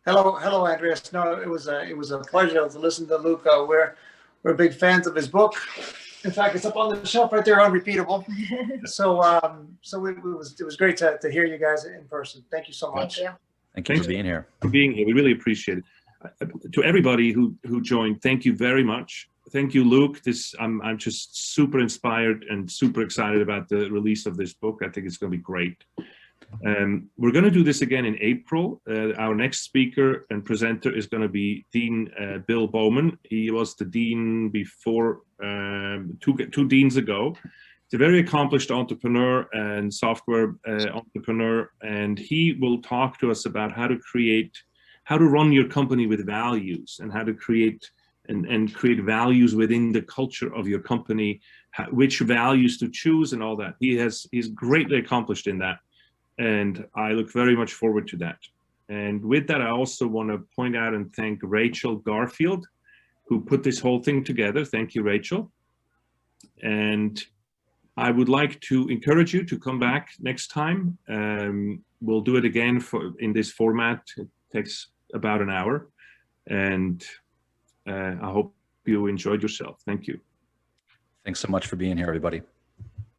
Hello, Andreas. No, it was a pleasure to listen to Luke. We're big fans of his book. In fact, it's up on the shelf right there, unrepeatable. So it was great to hear you guys in person. Thank you so much. Thank you for being here. For being here, we really appreciate it. To everybody who joined, thank you very much. Thank you, Luke. I'm just super inspired and super excited about the release of this book. I think it's going to be great. We're going to do this again in April. Our next speaker and presenter is going to be Dean Bill Bowman. He was the dean before, two deans ago. He's a very accomplished entrepreneur and software entrepreneur, and he will talk to us about how to run your company with values, and how to create and create values within the culture of your company, which values to choose and all that. He's greatly accomplished in that. And I look very much forward to that. And with that, I also want to point out and thank Rachel Garfield, who put this whole thing together. Thank you, Rachel. And I would like to encourage you to come back next time. We'll do it again in this format. It takes about an hour. And I hope you enjoyed yourself. Thank you. Thanks so much for being here, everybody.